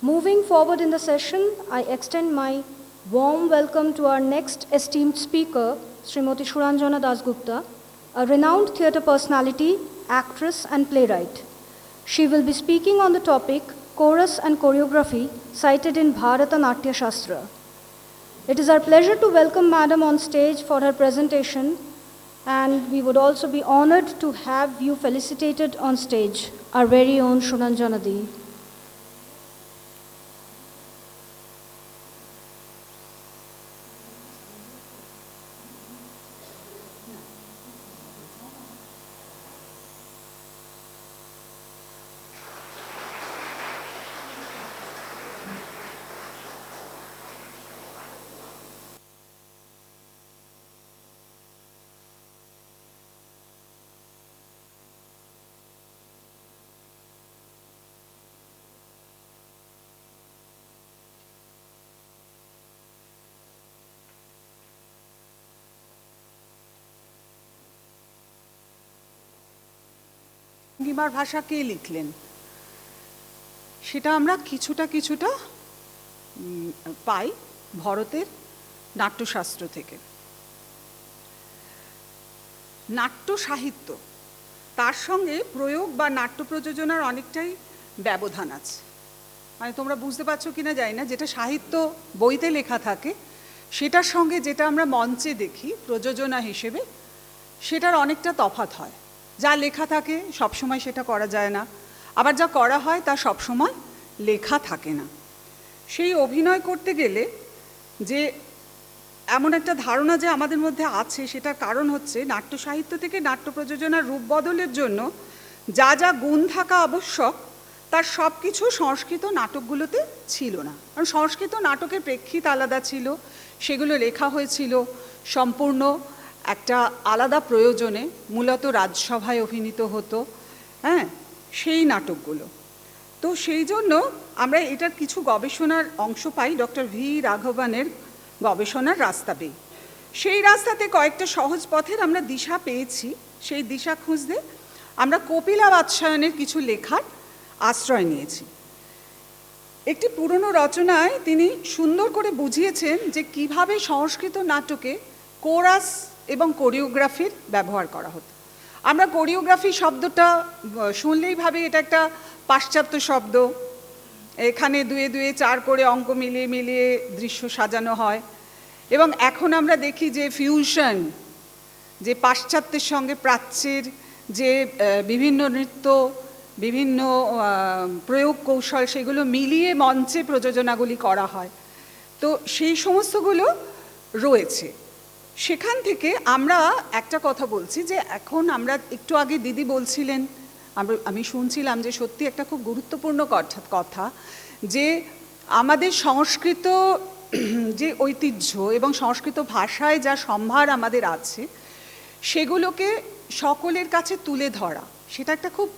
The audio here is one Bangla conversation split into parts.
Moving forward in the session, I extend my warm welcome to our next esteemed speaker, Srimati Suranjana Dasgupta, a renowned theatre personality, actress and playwright. She will be speaking on the topic Chorus and Choreography cited in Bharata Natya Shastra. It is our pleasure to welcome Madam on stage for her presentation, and we would also be honored to have you felicitated on stage, our very own Suranjana Di. ভঙ্গিমার ভাষা কে লিখলেন সেটা আমরা কিছুটা পাই ভরতের নাট্যশাস্ত্র থেকে। নাট্য সাহিত্য তার সঙ্গে প্রয়োগ বা নাট্য প্রযোজনার অনেকটাই ব্যবধান আছে। মানে তোমরা বুঝতে পারছো কিনা জানি না, যেটা সাহিত্য বইতে লেখা থাকে সেটার সঙ্গে যেটা আমরা মঞ্চে দেখি প্রযোজনা হিসেবে সেটার অনেকটা তফাৎ হয়। যা লেখা থাকে সবসময় সেটা করা যায় না, আবার যা করা হয় তা সবসময় লেখা থাকে না। সেই অভিনয় করতে গেলে যে এমন একটা ধারণা যে আমাদের মধ্যে আছে, সেটার কারণ হচ্ছে নাট্য সাহিত্য থেকে নাট্য প্রযোজনার রূপ বদলের জন্য যা যা গুণ থাকা আবশ্যক তার সব কিছু সংস্কৃত নাটকগুলোতে ছিল না। কারণ সংস্কৃত নাটকের প্রেক্ষিত আলাদা ছিল, সেগুলো লেখা হয়েছিল সম্পূর্ণ একটা আলাদা প্রয়োজনে, মূলত রাজসভায় অভিনীত হতো, হ্যাঁ, সেই নাটকগুলো। তো সেই জন্য আমরা এটার কিছু গবেষণার অংশ পাই ডক্টর ভি রাঘবানের গবেষণার রাস্তা পেয়ে। সেই রাস্তাতে কয়েকটা সহজ পথের আমরা দিশা পেয়েছি। সেই দিশা খুঁজতে আমরা কপিলা বাৎসায়নের কিছু লেখার আশ্রয় নিয়েছি। একটি পুরনো রচনায় তিনি সুন্দর করে বুঝিয়েছেন যে কিভাবে সংস্কৃত নাটকে কোরাস এবং কোরিওগ্রাফির ব্যবহার করা হতো। আমরা কোরিওগ্রাফি শব্দটা শুনলেই ভাবি এটা একটা পাশ্চাত্য শব্দ, এখানে দুয়ে দুয়ে চার করে অঙ্ক মিলিয়ে মিলিয়ে দৃশ্য সাজানো হয়। এবং এখন আমরা দেখি যে ফিউশন, যে পাশ্চাত্যের সঙ্গে প্রাচ্যের যে বিভিন্ন নৃত্য, বিভিন্ন প্রয়োগ কৌশল, সেগুলো মিলিয়ে মঞ্চে প্রযোজনাগুলি করা হয়। তো সেই সমস্তগুলো রয়েছে। সেখান থেকে আমরা একটা কথা বলছি যে এখন আমরা একটু আগে দিদি বলছিলেন, আমি শুনছিলাম যে সত্যি একটা খুব গুরুত্বপূর্ণ কথা যে আমাদের সংস্কৃত যে ঐতিহ্য এবং সংস্কৃত ভাষায় যা সম্ভার আমাদের আছে সেগুলোকে সকলের কাছে তুলে ধরা, সেটা একটা খুব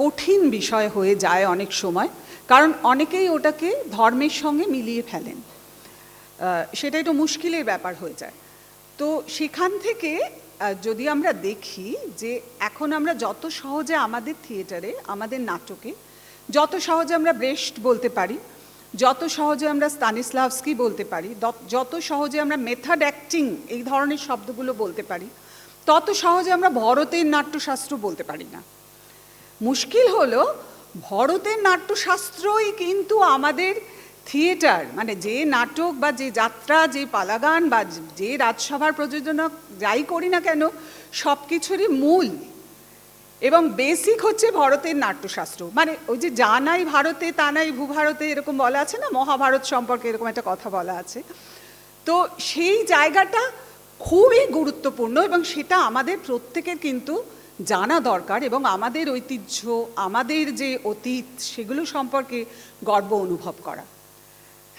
কঠিন বিষয় হয়ে যায় অনেক সময়। কারণ অনেকেই ওটাকে ধর্মের সঙ্গে মিলিয়ে ফেলেন, সেটা একটু মুশকিলের ব্যাপার হয়ে যায়। তো সেখান থেকে যদি আমরা দেখি যে এখন আমরা যত সহজে আমাদের থিয়েটারে, আমাদের নাটকে যত সহজে আমরা ব্রেস্ট বলতে পারি, যত সহজে আমরা স্তানিস্লাভস্কি বলতে পারি, যত সহজে আমরা মেথড অ্যাক্টিং এই ধরনের শব্দগুলো বলতে পারি, তত সহজে আমরা ভরতের নাট্যশাস্ত্র বলতে পারি না। মুশকিল হলো ভরতের নাট্যশাস্ত্রই কিন্তু আমাদের থিয়েটার, মানে যে নাটক বা যে যাত্রা, যে পালাগান বা যে রাজসভার প্রযোজনা যাই করি না কেন, সব কিছুরই মূল এবং বেসিক হচ্ছে ভরতের নাট্যশাস্ত্র। মানে ওই যে যা নাই ভারতে তা নাই ভূভারতে, এরকম বলা আছে না, মহাভারত সম্পর্কে এরকম একটা কথা বলা আছে। তো সেই জায়গাটা খুবই গুরুত্বপূর্ণ এবং সেটা আমাদের প্রত্যেকের কিন্তু জানা দরকার এবং আমাদের ঐতিহ্য, আমাদের যে অতীত, সেগুলো সম্পর্কে গর্ব অনুভব করা,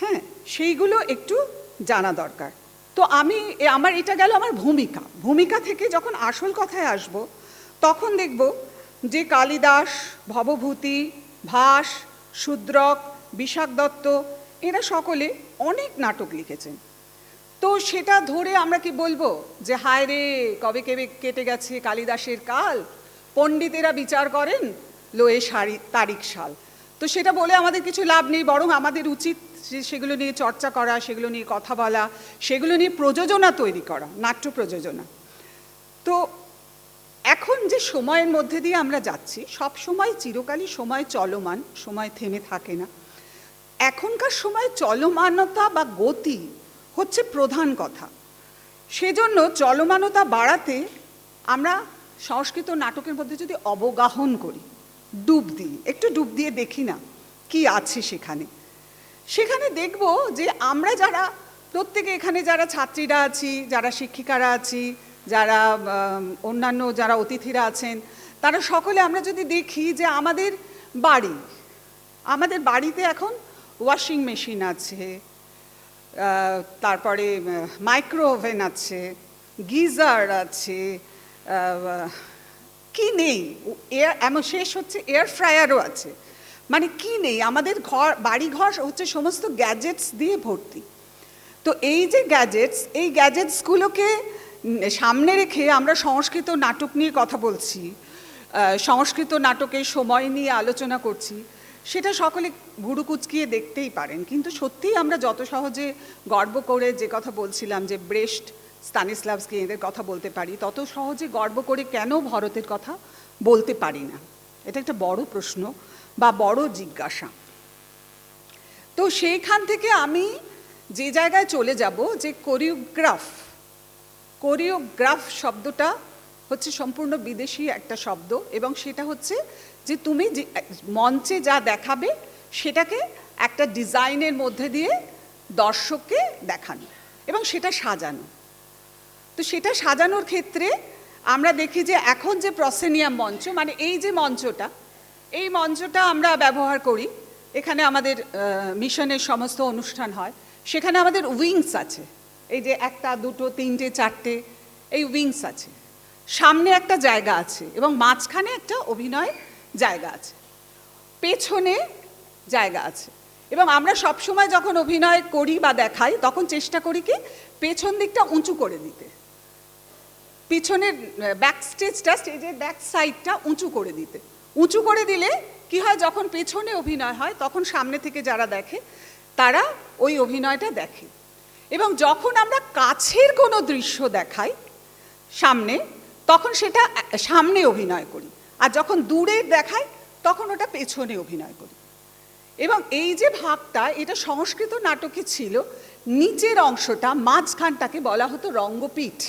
হ্যাঁ, সেইগুলো একটু জানা দরকার। তো আমার এটা গেল আমার ভূমিকা থেকে যখন আসল কথায় আসব, তখন দেখব যে কালিদাস, ভবভূতি, ভাস, শূদ্রক, বিশাখ দত্ত এরা সকলে অনেক নাটক লিখেছেন। তো সেটা ধরে আমরা কি বলবো যে হায় রে কবে কেটে গেছে কালিদাসের কাল, পণ্ডিতেরা বিচার করেন লয়ে তারিখ সাল। তো সেটা বলে আমাদের কিছু লাভ নেই, বরং আমাদের উচিত সেগুলো নিয়ে চর্চা করা, সেগুলো নিয়ে কথা বলা, সেগুলো নিয়ে প্রযোজনা তৈরি করা, নাট্য প্রযোজনা। তো এখন যে সময়ের মধ্যে দিয়ে আমরা যাচ্ছি, সব সময় চিরকালই সময় চলমান, সময় থেমে থাকে না। এখনকার সময় চলমানতা বা গতি হচ্ছে প্রধান কথা। সেজন্য চলমানতা বাড়াতে আমরা সংস্কৃত নাটকের মধ্যে যদি অবগাহন করি, ডুব দিই, একটু ডুব দিয়ে দেখি না কি আছে সেখানে, সেখানে দেখব যে আমরা যারা প্রত্যেকে এখানে যারা ছাত্রীরা আছি, যারা শিক্ষিকারা আছি, যারা অন্যান্য যারা অতিথিরা আছেন, তারা সকলে আমরা যদি দেখি যে আমাদের বাড়িতে এখন ওয়াশিং মেশিন আছে, তারপরে মাইক্রো ওভেন আছে, গিজার আছে, কি নেই, এমন শেষ হচ্ছে এয়ার ফ্রায়ারও আছে, মানে কি নেই, আমাদের বাড়িঘর হচ্ছে সমস্ত গ্যাজেটস দিয়ে ভর্তি। তো এই যে গ্যাজেটস, এই গ্যাজেটসগুলোকে সামনে রেখে আমরা সংস্কৃত নাটক নিয়ে কথা বলছি, সংস্কৃত নাটকের সময় নিয়ে আলোচনা করছি, সেটা সকলে ভুরু কুচকিয়ে দেখতেই পারেন। কিন্তু সত্যিই আমরা যত সহজে গর্ব করে যে কথা বলছিলাম যে ব্রেস্ট, স্তানিস্লাভস্কি এদের কথা বলতে পারি, তত সহজে গর্ব করে কেন ভরতের কথা বলতে পারি না? এটা একটা বড় প্রশ্ন বা বড় জিজ্ঞাসা। তো সেইখান থেকে আমি যে জায়গায় চলে যাব, যে কোরিওগ্রাফ শব্দটা হচ্ছে সম্পূর্ণ বিদেশি একটা শব্দ, এবং সেটা হচ্ছে যে তুমি মঞ্চে যা দেখাবে সেটাকে একটা ডিজাইনের মধ্যে দিয়ে দর্শককে দেখানো এবং সেটা সাজানো। তো সেটা সাজানোর ক্ষেত্রে আমরা দেখি যে এখন যে প্রসেনিয়াম মঞ্চ, মানে এই যে মঞ্চটা, এই মঞ্চটা আমরা ব্যবহার করি, এখানে আমাদের মিশনের সমস্ত অনুষ্ঠান হয়, সেখানে আমাদের উইংস আছে, এই যে একটা, দুটো, তিনটে, চারটে, এই উইংস আছে, সামনে একটা জায়গা আছে এবং মাঝখানে একটা অভিনয় জায়গা আছে, পেছনে জায়গা আছে। এবং আমরা সবসময় যখন অভিনয় করি বা দেখাই তখন চেষ্টা করি কি পেছন দিকটা উঁচু করে দিতে, পিছনের ব্যাক স্টেজটা, স্টেজের ব্যাক সাইডটা উঁচু করে দিতে। উঁচু করে দিলে কি হয়, যখন পেছনে অভিনয় হয় তখন সামনে থেকে যারা দেখে তারা ওই অভিনয়টা দেখে। এবং যখন আমরা কাছের কোনো দৃশ্য দেখাই সামনে, তখন সেটা সামনে অভিনয় করি, আর যখন দূরে দেখাই তখন ওটা পেছনে অভিনয় করি। এবং এই যে ভাগটা, এটা সংস্কৃত নাটকে ছিল, নিচের অংশটা, মাঝখানটাকে বলা হতো রঙ্গপীঠ,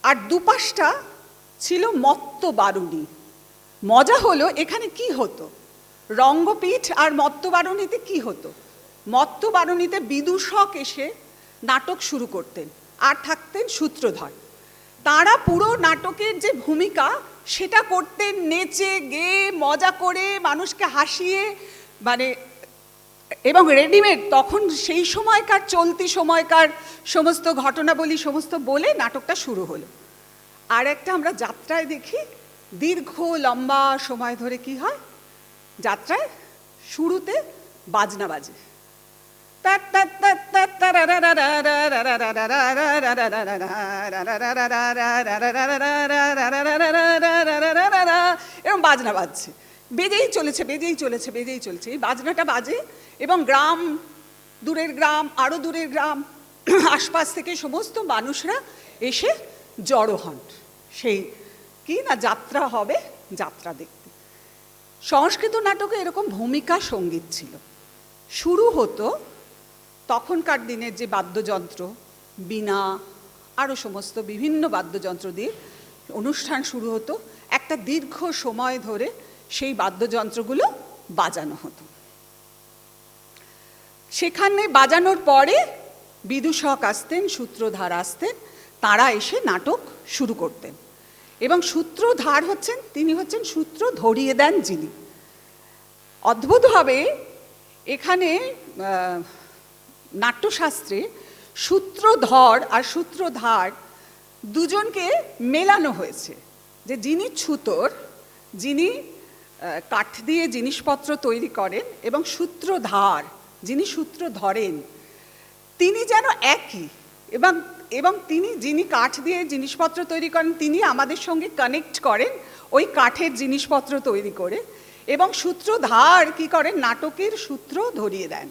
আর দুপাশটা ছিল মত্ত বারুণী। মজা হলো এখানে কি হতো, রঙ্গপীঠ আর মত্ত বারুণীতে কি হতো, মত্ত বারুণীতে বিদূষক এসে নাটক শুরু করতেন আর থাকতেন সূত্রধর। তারা পুরো নাটকের যে ভূমিকা সেটা করতেন নেচে গেয়ে মজা করে মানুষকে হাসিয়ে, মানে এবং রেডিমেড, তখন সেই সময়কার চলতি সময়কার সমস্ত ঘটনাবলী সমস্ত বলে নাটকটা শুরু হলো। আর একটা আমরা যাত্রায় দেখি, দীর্ঘ লম্বা সময় ধরে কি হয়, যাত্রায় শুরুতে বাজনা বাজে, এরকম বাজনা বাজছে, বেজেই চলেছে বেজেই চলেছে বেজেই চলেছে, এই বাজনাটা বাজে এবং গ্রাম, দূরের গ্রাম, আরো দূরের গ্রাম, আশপাশ থেকে সমস্ত মানুষরা এসে জড়ো হন, সেই কি না যাত্রা হবে, যাত্রা দেখতে। সংস্কৃত নাটকে এরকম ভূমিকা সঙ্গীত ছিল। শুরু হতো তখনকার দিনের যে বাদ্যযন্ত্র, বীণা, আরও সমস্ত বিভিন্ন বাদ্যযন্ত্র দিয়ে অনুষ্ঠান শুরু হতো, একটা দীর্ঘ সময় ধরে সেই বাদ্যযন্ত্রগুলো বাজানো হতো। সেখানে বাজানোর পরে বিদূষক আসতেন, সূত্রধার আসতেন, তারা এসে নাটক শুরু করতেন। এবং সূত্রধার হচ্ছেন, তিনি হচ্ছেন সূত্র ধরিয়ে দেন যিনি। অদ্ভুতভাবে এখানে নাট্যশাস্ত্রে সূত্রধর আর সূত্রধার দুজনকে মেলানো হয়েছে, যে যিনি ছুতোর, যিনি কাঠ দিয়ে জিনিসপত্র তৈরি করেন, এবং সূত্রধার যিনি সূত্র ধরেন, তিনি যেন একই। এবং তিনি যিনি কাঠ দিয়ে জিনিসপত্র তৈরি করেন, তিনি আমাদের সঙ্গে কানেক্ট করেন ওই কাঠের জিনিসপত্র তৈরি করে, এবং সূত্রধার কি করেন, নাটকের সূত্র ধরিয়ে দেন।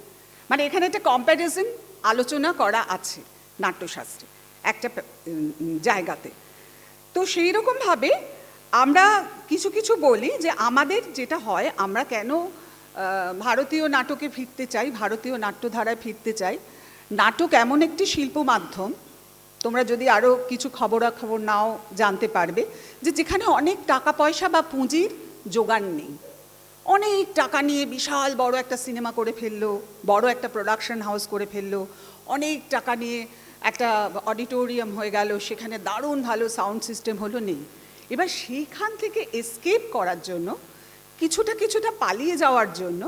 মানে এখানে একটা কম্প্যারিজন আলোচনা করা আছে নাট্যশাস্ত্রে একটা জায়গাতে। তো সেই রকমভাবে আমরা কিছু কিছু বলি যে আমাদের যেটা হয়, আমরা কেন ভারতীয় নাটকে ফিরতে চাই, ভারতীয় নাট্যধারায় ফিরতে চাই। নাটক এমন একটি শিল্প মাধ্যম, তোমরা যদি আরও কিছু খবরাখবর নাও জানতে পারবে, যে যেখানে অনেক টাকা পয়সা বা পুঁজির জোগান নেই। অনেক টাকা নিয়ে বিশাল বড় একটা সিনেমা করে ফেললো, বড় একটা প্রোডাকশন হাউস করে ফেললো, অনেক টাকা নিয়ে একটা অডিটোরিয়াম হয়ে গেল, সেখানে দারুণ ভালো সাউন্ড সিস্টেম হলো, নেই। এবার সেইখান থেকে এসকেপ করার জন্য, কিছুটা পালিয়ে যাওয়ার জন্য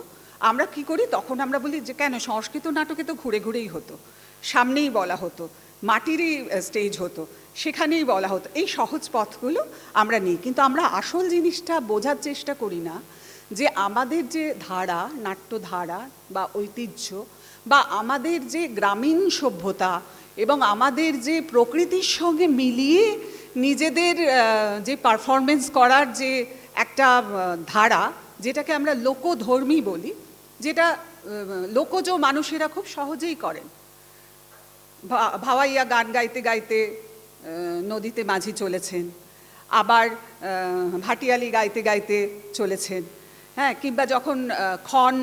আমরা কি করি, তখন আমরা বলি যে কেন সংস্কৃত নাটকে তো ঘুরে ঘুরেই হতো, সামনেই বলা হতো, মাটিরই স্টেজ হতো, সেখানেই বলা হতো। এই সহজ পথগুলো আমরা নিই, কিন্তু আমরা আসল জিনিসটা বোঝার চেষ্টা করি না, যে আমাদের যে ধারা, নাট্যধারা বা ঐতিহ্য, বা আমাদের যে গ্রামীণ সভ্যতা এবং আমাদের যে প্রকৃতির সঙ্গে মিলিয়ে নিজেদের যে পারফরমেন্স করার যে একটা ধারা, যেটাকে আমরা লোকধর্মী বলি, যেটা লোকজ মানুষেরা খুব সহজেই করেন। ভাওয়াইয়া গান গাইতে গাইতে নদীতে মাঝি চলেছেন, আবার ভাটিয়ালি গাইতে গাইতে চলেছেন, হ্যাঁ, কিংবা যখন খন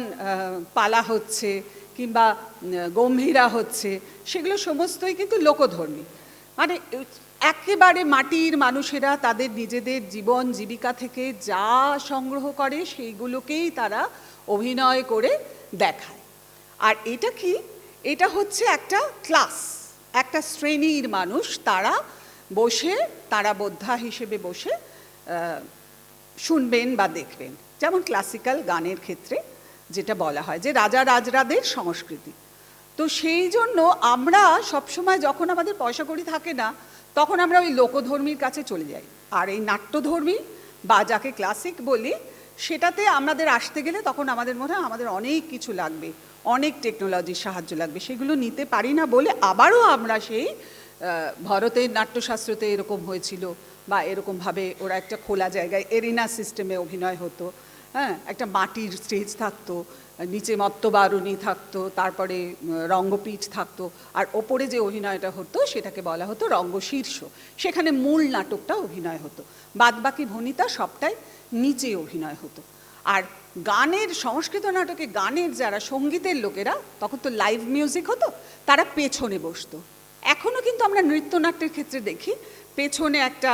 পালা হচ্ছে কিংবা গম্ভীরা হচ্ছে, সেগুলো সমস্তই কিন্তু লোকধর্মী। মানে একেবারে মাটির মানুষেরা তাদের নিজেদের জীবন জীবিকা থেকে যা সংগ্রহ করে সেইগুলোকেই তারা অভিনয় করে দেখায়। আর এটা কি, এটা হচ্ছে একটা ক্লাস, একটা শ্রেণীর মানুষ, তারা বসে, তারা বোদ্ধা হিসেবে বসে শুনবেন বা দেখবেন। যেমন ক্লাসিক্যাল গানের ক্ষেত্রে যেটা বলা হয় যে রাজা রাজরাদের সংস্কৃতি। তো সেই জন্য আমরা সবসময় যখন আমাদের পয়সা কড়ি থাকে না, তখন আমরা ওই লোকধর্মীর কাছে চলে যাই। আর এই নাট্যধর্মী বা যাকে ক্লাসিক বলি, সেটাতে আমাদের আসতে গেলে তখন আমাদের মনে হয় আমাদের অনেক কিছু লাগবে, অনেক টেকনোলজির সাহায্য লাগবে, সেগুলো নিতে পারি না বলে আবারও আমরা সেই ভারতের নাট্যশাস্ত্রতে এরকম হয়েছিল, বা এরকমভাবে ওরা একটা খোলা জায়গায় এরিনা সিস্টেমে অভিনয় হতো, হ্যাঁ, একটা মাটির স্টেজ থাকতো, নিচে মত্তবারুণী থাকতো, তারপরে রঙ্গপীঠ থাকতো, আর ওপরে যে অভিনয়টা হতো সেটাকে বলা হতো রঙ্গশীর্ষ। সেখানে মূল নাটকটা অভিনয় হতো, বাদবাকি ভনিতা সবটাই নিচে অভিনয় হতো। আর গানের, সংস্কৃত নাটকে গানের যারা সঙ্গীতের লোকেরা, তখন তো লাইভ মিউজিক হতো, তারা পেছনে বসতো। এখনও কিন্তু আমরা নৃত্যনাট্যের ক্ষেত্রে দেখি পেছনে একটা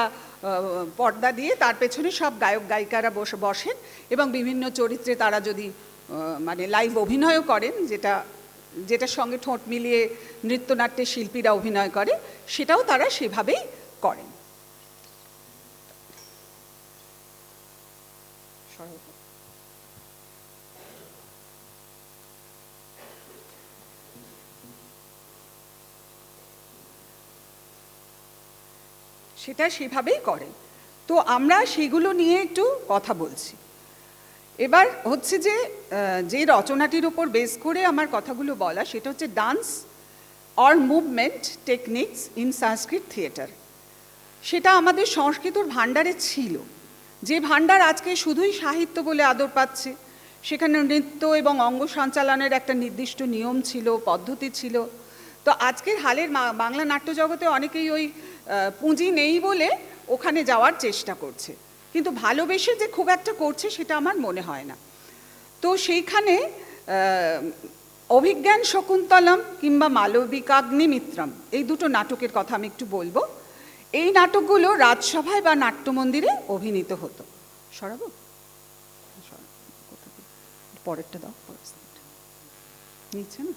পর্দা দিয়ে তার পেছনে সব গায়ক গায়িকারা বসেন এবং বিভিন্ন চরিত্রে তারা যদি মানে লাইভ অভিনয়ও করেন, যেটার সঙ্গে ঠোঁট মিলিয়ে নৃত্যনাট্যের শিল্পীরা অভিনয় করে, সেটাও তারা সেভাবেই করেন। সেটা সেভাবেই করে। তো আমরা সেগুলো নিয়ে একটু কথা বলছি। এবার হচ্ছে যে রচনাটির উপর বেস করে আমার কথাগুলো বলা, সেটা হচ্ছে dance or movement techniques in Sanskrit theatre. সেটা আমাদের সংস্কৃতর ভাণ্ডারে ছিল, যে ভাণ্ডার আজকে শুধুই সাহিত্য বলে আদর পাচ্ছে। সেখানে নৃত্য এবং অঙ্গ সঞ্চালনের একটা নির্দিষ্ট নিয়ম ছিল, পদ্ধতি ছিল। তো আজকের হালের বাংলা নাট্যজগতে অনেকেই ওই পুঁজি নেই বলে ওখানে যাওয়ার চেষ্টা করছে, কিন্তু ভালোবেসে যে খুব একটা করছে সেটা আমার মনে হয় না। তো সেইখানে অভিজ্ঞান শকুন্তলম কিংবা মালবিকাগ্নিমিত্রম, এই দুটো নাটকের কথা আমি একটু বলবো। এই নাটকগুলো রাজসভায় বা নাট্যমন্দিরে অভিনীত হতো। সরাবো, পরেরটা দাও, নিচ্ছে না।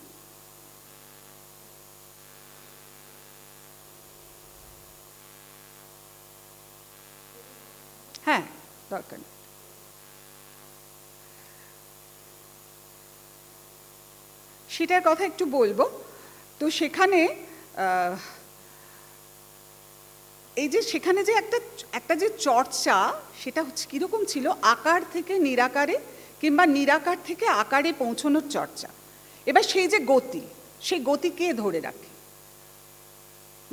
হ্যাঁ, দরকার নেই। সেটার কথা একটু বলবো। তো সেখানে এই যে সেখানে যে একটা যে চর্চা, সেটা হচ্ছে কীরকম ছিল, আকার থেকে নিরাকারে কিংবা নিরাকার থেকে আকারে পৌঁছানোর চর্চা। এবার সেই যে গতি, সেই গতি কে ধরে রাখে?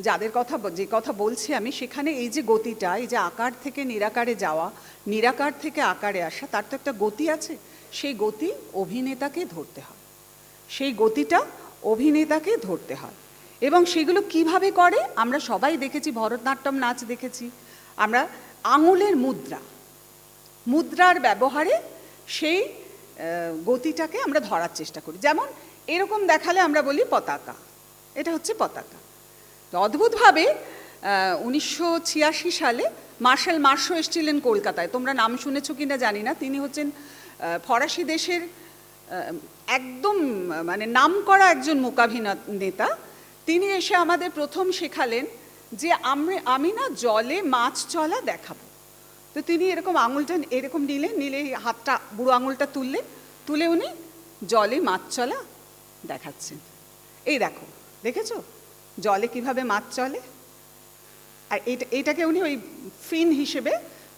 যে কথা বলছি আমি, সেখানে এই যে গতিটা, এই যে আকার থেকে নিরাকারে যাওয়া, নিরাকার থেকে আকারে আসা, তার তো একটা গতি আছে। সেই গতি অভিনেতাকে ধরতে হয়, সেই গতিটা অভিনেতাকে ধরতে হয়। এবং সেগুলো কিভাবে করে আমরা সবাই দেখেছি, ভরতনাট্যম নাচ দেখেছি আমরা, আঙুলের মুদ্রার ব্যবহারে সেই গতিটাকে আমরা ধরার চেষ্টা করি। যেমন এরকম দেখালে আমরা বলি পতাকা, এটা হচ্ছে পতাকা। তো অদ্ভুতভাবে 1986 সালে মার্শাল মার্শো এসেছিলেন কলকাতায়, তোমরা নাম শুনেছ কিনা জানি না। তিনি হচ্ছেন ফরাসি দেশের একদম মানে নামকরা একজন মূকাভিনেতা। তিনি এসে আমাদের প্রথম শেখালেন যে আমি না জলে মাছ চলা দেখাবো। তো তিনি এরকম আঙুলটা এরকম নিলে হাতটা, বুড়ো আঙুলটা তুলে উনি জলে মাছ চলা দেখাচ্ছেন। এই দেখেছো জলে কিভাবে মাছ চলে। আর এইটাকে উনি ওই ফিন হিসেবে,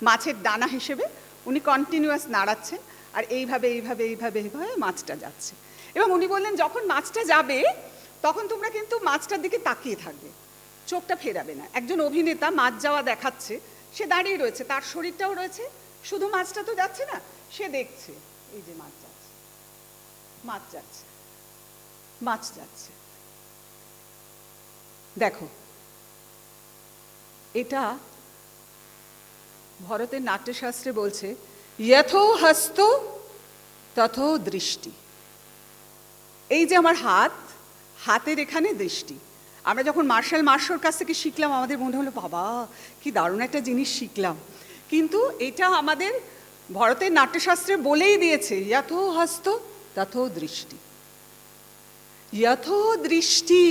মাছের ডানা হিসেবে উনি কন্টিনিউয়াস নাড়াচ্ছেন, আর এইভাবে মাছটা যাচ্ছে। এবং উনি বললেন যখন মাছটা যাবে তখন তোমরা কিন্তু মাছটার দিকে তাকিয়ে থাকবে, চোখটা ফেরাবে না। একজন অভিনেতা মাছ যাওয়া দেখাচ্ছে, সে দাঁড়িয়ে রয়েছে, তার শরীরটাও রয়েছে, শুধু মাছটা তো যাচ্ছে না, সে দেখছে এই যে মাছ যাচ্ছে। দেখো, এটা ভারতের নাট্যশাস্ত্রে বলছে যথো হস্ত তথো দৃষ্টি। এই যে আমার হাতের এখানে দৃষ্টি। আমরা যখন মার্শাল মার্শোর কাছ থেকে শিখলাম আমাদের মনে হলো বাবা কি দারুণ একটা জিনিস শিখলাম, কিন্তু এটা আমাদের ভারতের নাট্যশাস্ত্রে বলেই দিয়েছে যথো হস্ত তথো দৃষ্টি, যথো দৃষ্টি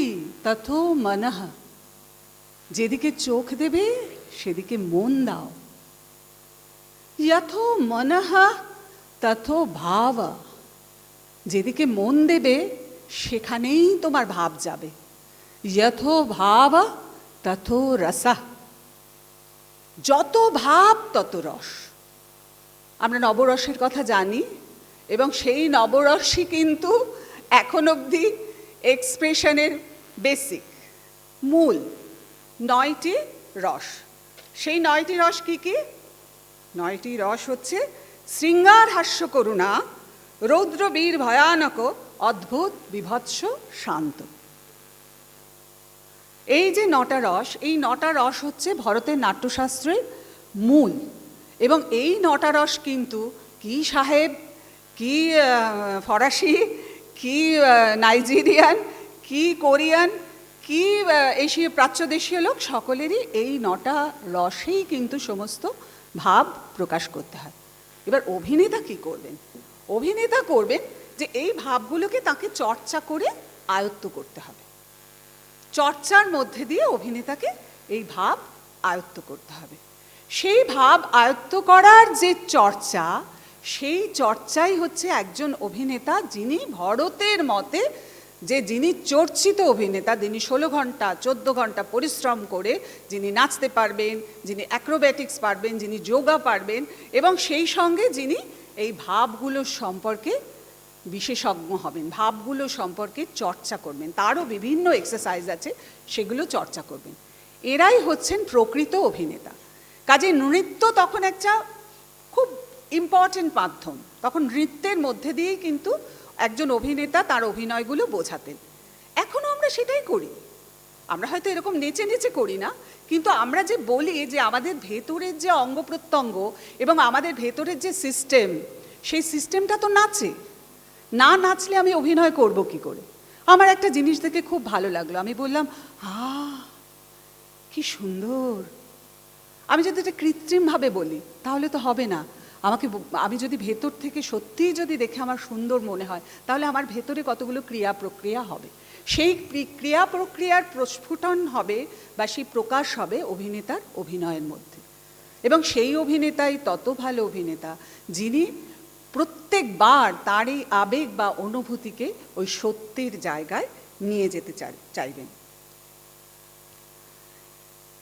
তথো মনঃ। যেদিকে চোখ দেবে সেদিকে মন দাও। যথো মনঃ তথো ভাব। যেদিকে মন দেবে সেখানেই তোমার ভাব যাবে। যথো ভাব তথো রস। যত ভাব তত রস। আমরা নবরসের কথা জানি, এবং সেই নবরসই কিন্তু এখন অবধি এক্সপ্রেশনের বেসিক মূল 9টি রস। সেই 9টি রস কি কি? 9টি রস হচ্ছে শৃঙ্গার হাস্য করুণা, রৌদ্র বীর ভয়ানক, অদ্ভুত বিভৎস শান্ত। এই যে 9টা রস, এই 9টা রস হচ্ছে ভারতের নাট্যশাস্ত্রের মূল। এবং এই 9টা রস কিন্তু কি সাহেব, কি ফরাসি, কি নাইজেরিয়ান, কি কোরিয়ান, কি এশীয় প্রাচ্যদেশীয় লোক, সকলেরই এই 9টা রসেই কিন্তু সমস্ত ভাব প্রকাশ করতে হয়। এবার অভিনেতা কি করবেন? অভিনেতা করবেন যে এই ভাবগুলোকে তাকে চর্চা করে আয়ত্ত করতে হবে। চর্চার মধ্যে দিয়ে অভিনেতাকে এই ভাব আয়ত্ত করতে হবে। সেই ভাব আয়ত্ত করার যে চর্চা, সেই চর্চাই হচ্ছে একজন অভিনেতা যিনি ভারতের মতে যিনি চর্চিত অভিনেতা, যিনি 16 ঘন্টা 14 ঘন্টা পরিশ্রম করে যিনি নাচতে পারবেন, যিনি অ্যাক্রোব্যাটিক্স পারবেন, যিনি যোগা পারবেন, এবং সেই সঙ্গে যিনি এই ভাবগুলো সম্পর্কে বিশেষজ্ঞ হবেন, ভাবগুলো সম্পর্কে চর্চা করবেন, তারও বিভিন্ন এক্সারসাইজ আছে, সেগুলো চর্চা করবেন। এরাই হচ্ছেন প্রকৃত অভিনেতা। কাজে নৃত্য তখন একটা খুব ইম্পর্টেন্ট মাধ্যম। তখন নৃত্যের মধ্যে দিয়েই কিন্তু একজন অভিনেতা তার অভিনয়গুলো বোঝাতেন। এখনও আমরা সেটাই করি। আমরা হয়তো এরকম নেচে নেচে করি না, কিন্তু আমরা যে বলি যে আমাদের ভেতরের যে অঙ্গ প্রত্যঙ্গ এবং আমাদের ভেতরের যে সিস্টেম, সেই সিস্টেমটা তো নাচে। না নাচলে আমি অভিনয় করব কি করে? আমার একটা জিনিস দেখে খুব ভালো লাগলো, আমি বললাম কি সুন্দর। আমি যদি এটা কৃত্রিমভাবে বলি তাহলে তো হবে না। আমি যদি ভেতর থেকে সত্যিই যদি দেখে আমার সুন্দর মনে হয়, তাহলে আমার ভেতরে কতগুলো ক্রিয়া প্রক্রিয়া হবে, সেই ক্রিয়া প্রক্রিয়ার প্রস্ফুটন হবে বা সেই প্রকাশ হবে অভিনেতার অভিনয়ের মধ্যে। এবং সেই অভিনেতাই তত ভালো অভিনেতা যিনি প্রত্যেকবার তার এই আবেগ বা অনুভূতিকে ওই সত্যের জায়গায় নিয়ে যেতে চাইবেন।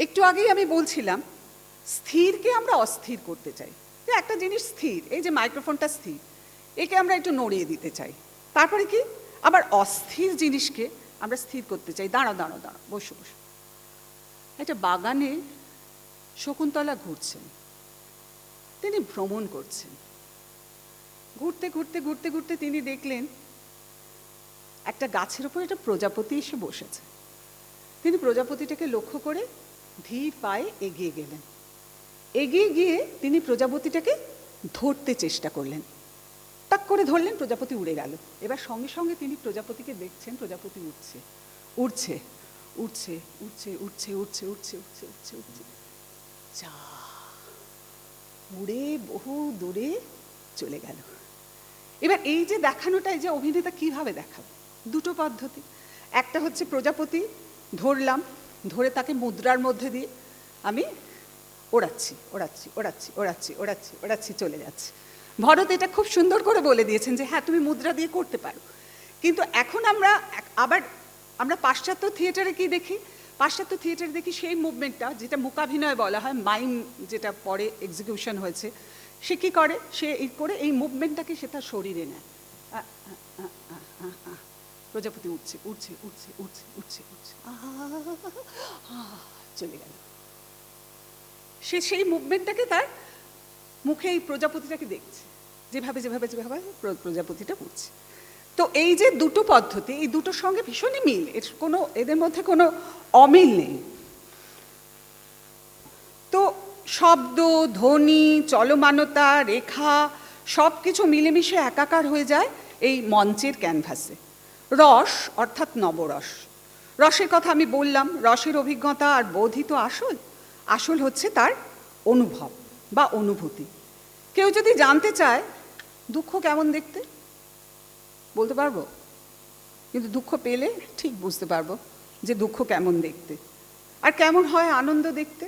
একটু আগেই আমি বলছিলাম স্থিরকে আমরা অস্থির করতে চাই। যে একটা জিনিস স্থির, এই যে মাইক্রোফোনটা স্থির, একে আমরা একটু নড়িয়ে দিতে চাই। তারপরে কি আবার অস্থির জিনিসকে আমরা স্থির করতে চাই, দাঁড়াও বসো। একটা বাগানে শকুন্তলা ঘুরছেন, তিনি ভ্রমণ করছেন। ঘুরতে ঘুরতে ঘুরতে ঘুরতে তিনি দেখলেন একটা গাছের উপর একটা প্রজাপতি এসে বসেছে। তিনি প্রজাপতিটাকে লক্ষ্য করে ধীর পায়ে এগিয়ে গেলেন। এগিয়ে গিয়ে তিনি প্রজাপতিটাকে ধরতে চেষ্টা করলেন। টাক করে ধরলেন, প্রজাপতি উড়ে গেল। এবার সঙ্গে সঙ্গে তিনি প্রজাপতিকে দেখছেন, প্রজাপতি উঠছে উঠছে উঠছে উঠছে উঠছে উঠছে উঠছে উঠছে উঠছে উঠছে যা উড়ে বহু দূরে চলে গেল। এবার এই যে দেখানোটা, এই যে অভিনেতা কিভাবে দেখাবে, দুটো পদ্ধতি। একটা হচ্ছে প্রজাপতি ধরলাম, ধরে তাকে মুদ্রার মধ্যে দিয়ে আমি ওড়াচ্ছি ওড়াচ্ছি ওড়াচ্ছি ওড়াচ্ছি ওড়াচ্ছি ওড়াচ্ছি চলে যাচ্ছে। ভরত এটা খুব সুন্দর করে বলে দিয়েছেন যে হ্যাঁ, তুমি মুদ্রা দিয়ে করতে পারো। কিন্তু এখন আমরা পাশ্চাত্য থিয়েটারে কি দেখি? পাশ্চাত্য থিয়েটারে দেখি সেই মুভমেন্টটা, যেটা মূকাভিনয় বলা হয়, মাইম, যেটা পরে এক্সিকিউশন হয়েছে, সে কি করে, সে এই করে এই মুভমেন্টটাকে সে তার শরীরে নেয়। প্রজাপতি উঠছে উঠছে উঠছে উঠছে উঠছে উঠছে চলে গেল। সে সেই মুভমেন্টটাকে তার মুখে এই প্রজাপতিটাকে দেখছে, যেভাবে যেভাবে যেভাবে প্রজাপতিটা উঠছে। তো এই যে দুটো পদ্ধতি, এই দুটোর সঙ্গে ভীষণই মিল, এদের মধ্যে কোনো অমিল নেই। তো শব্দ, ধ্বনি, চলমানতা, রেখা সব কিছু মিলেমিশে একাকার হয়ে যায় এই মঞ্চের ক্যানভাসে। রস অর্থাৎ নবরস, রসের কথা আমি বললাম। রসের অভিজ্ঞতা আর বোধই তো আসল হচ্ছে তার অনুভব বা অনুভূতি। কেউ যদি জানতে চায় দুঃখ কেমন দেখতে, বলতে পারবো, কিন্তু দুঃখ পেলে ঠিক বুঝতে পারবো যে দুঃখ কেমন দেখতে। আর কেমন হয় আনন্দ দেখতে,